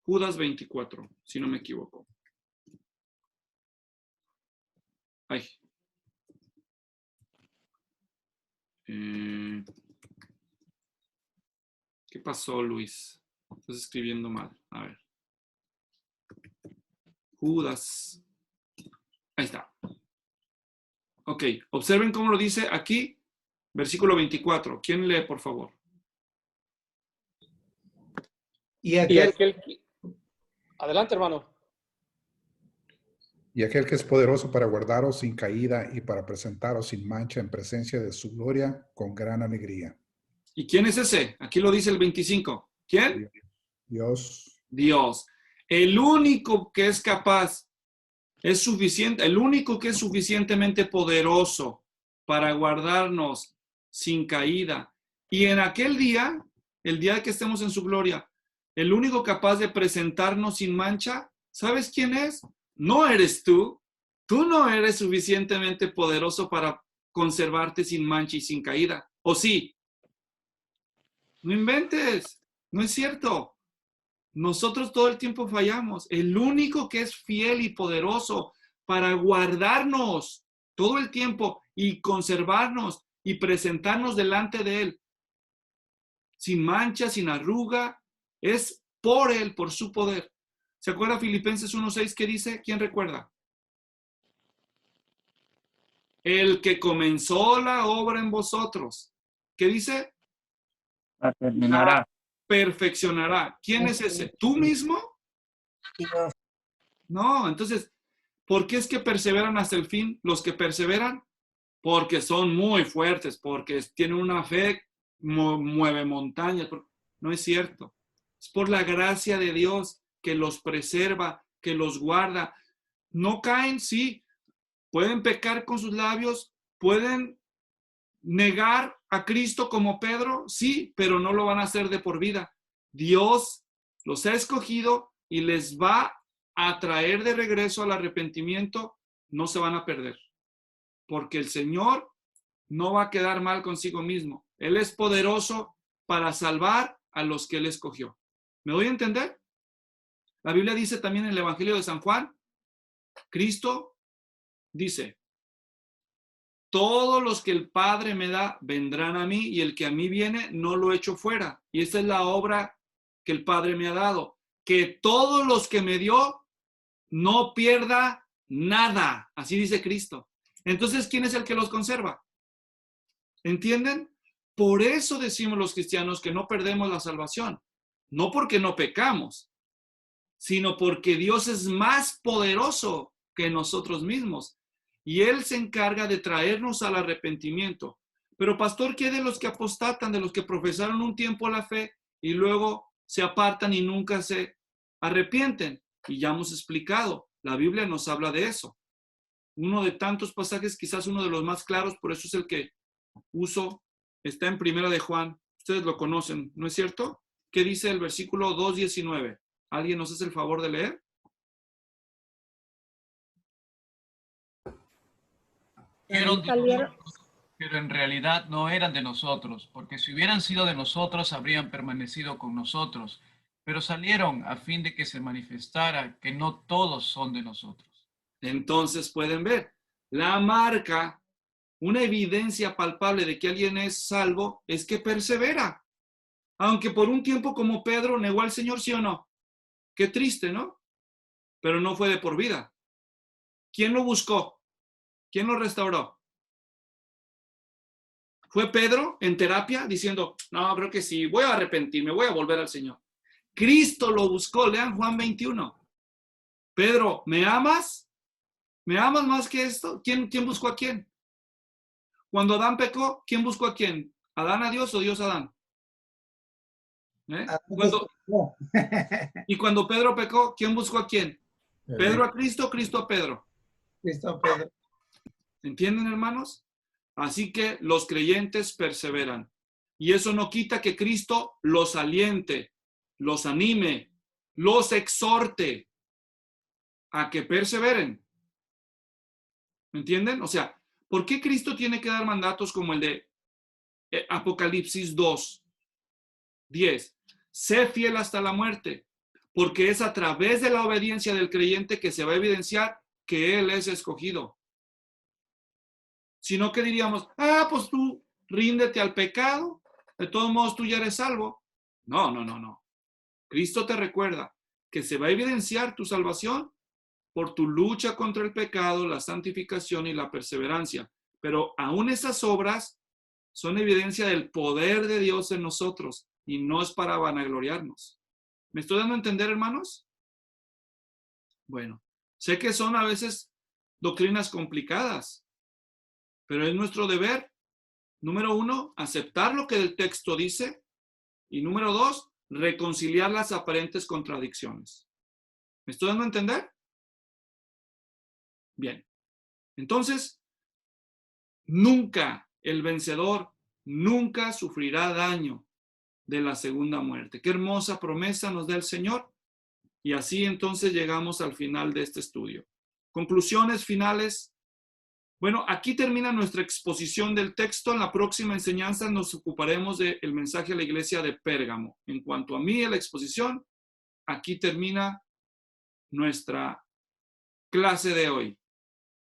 Judas 24, si no me equivoco. Ay. ¿Qué pasó, Luis? Estás escribiendo mal. A ver. Judas. Ahí está. Ok, observen cómo lo dice aquí, versículo 24. ¿Quién lee, por favor? Adelante, hermano. Y aquel que es poderoso para guardaros sin caída y para presentaros sin mancha en presencia de su gloria con gran alegría. ¿Y quién es ese? Aquí lo dice el 25. ¿Quién? Dios. Dios. El único que es capaz, es suficiente, el único que es suficientemente poderoso para guardarnos sin caída. Y en aquel día, el día que estemos en su gloria, el único capaz de presentarnos sin mancha, ¿sabes quién es? No eres tú. Tú no eres suficientemente poderoso para conservarte sin mancha y sin caída. ¿O sí? No inventes. No es cierto. Nosotros todo el tiempo fallamos. El único que es fiel y poderoso para guardarnos todo el tiempo y conservarnos y presentarnos delante de Él sin mancha, sin arruga, es por Él, por su poder. ¿Se acuerda Filipenses 1:6 que dice? ¿Quién recuerda? El que comenzó la obra en vosotros. ¿Qué dice? La terminará. Perfeccionará. ¿Quién es ese? ¿Tú mismo? Dios. No, entonces, ¿por qué es que perseveran hasta el fin los que perseveran? Porque son muy fuertes, porque tienen una fe, mueve montañas. No es cierto. Es por la gracia de Dios que los preserva, que los guarda. No caen, sí. Pueden pecar con sus labios, pueden negar a Cristo como Pedro, sí, pero no lo van a hacer de por vida. Dios los ha escogido y les va a traer de regreso al arrepentimiento, no se van a perder. Porque el Señor no va a quedar mal consigo mismo. Él es poderoso para salvar a los que Él escogió. ¿Me doy a entender? La Biblia dice también en el Evangelio de San Juan, Cristo dice, todos los que el Padre me da vendrán a mí y el que a mí viene no lo echo fuera. Y esta es la obra que el Padre me ha dado. Que todos los que me dio no pierda nada. Así dice Cristo. Entonces, ¿quién es el que los conserva? ¿Entienden? Por eso decimos los cristianos que no perdemos la salvación. No porque no pecamos, sino porque Dios es más poderoso que nosotros mismos. Y Él se encarga de traernos al arrepentimiento. Pero pastor, ¿qué de los que apostatan, de los que profesaron un tiempo la fe y luego se apartan y nunca se arrepienten? Y ya hemos explicado, la Biblia nos habla de eso. Uno de tantos pasajes, quizás uno de los más claros, por eso es el que uso, está en Primera de Juan. Ustedes lo conocen, ¿no es cierto? ¿Qué dice el versículo 2:19? ¿Alguien nos hace el favor de leer? Pero en realidad no eran de nosotros, porque si hubieran sido de nosotros, habrían permanecido con nosotros. Pero salieron a fin de que se manifestara que no todos son de nosotros. Entonces pueden ver, la marca, una evidencia palpable de que alguien es salvo, es que persevera. Aunque por un tiempo como Pedro negó al Señor, ¿sí o no? Qué triste, ¿no? Pero no fue de por vida. ¿Quién lo buscó? ¿Quién lo restauró? ¿Fue Pedro en terapia diciendo, no, creo que sí, voy a arrepentirme, voy a volver al Señor? Cristo lo buscó, lean Juan 21. Pedro, ¿me amas? ¿Me amas más que esto? ¿Quién buscó a quién? Cuando Adán pecó, ¿quién buscó a quién? ¿Adán a Dios o Dios a Adán? Y cuando Pedro pecó, ¿quién buscó a quién? ¿Pedro a Cristo, Cristo a Pedro? Cristo a Pedro. ¿Entienden, hermanos? Así que los creyentes perseveran. Y eso no quita que Cristo los aliente. los anime, los exhorte a que perseveren. ¿Me entienden? O sea, ¿por qué Cristo tiene que dar mandatos como el de Apocalipsis 2:10? Sé fiel hasta la muerte, porque es a través de la obediencia del creyente que se va a evidenciar que él es escogido. Sino que diríamos, pues tú ríndete al pecado, de todos modos tú ya eres salvo. No. Cristo te recuerda que se va a evidenciar tu salvación por tu lucha contra el pecado, la santificación y la perseverancia. Pero aún esas obras son evidencia del poder de Dios en nosotros y no es para vanagloriarnos. ¿Me estoy dando a entender, hermanos? Bueno, sé que son a veces doctrinas complicadas, pero es nuestro deber, número 1, aceptar lo que el texto dice y número 2, reconciliar las aparentes contradicciones. ¿Me estoy dando a entender? Bien, entonces, nunca el vencedor, nunca sufrirá daño de la segunda muerte. Qué hermosa promesa nos da el Señor. Y así entonces llegamos al final de este estudio. Conclusiones finales. Bueno, aquí termina nuestra exposición del texto. En la próxima enseñanza nos ocuparemos del mensaje a la iglesia de Pérgamo. En cuanto a mí, a la exposición, aquí termina nuestra clase de hoy.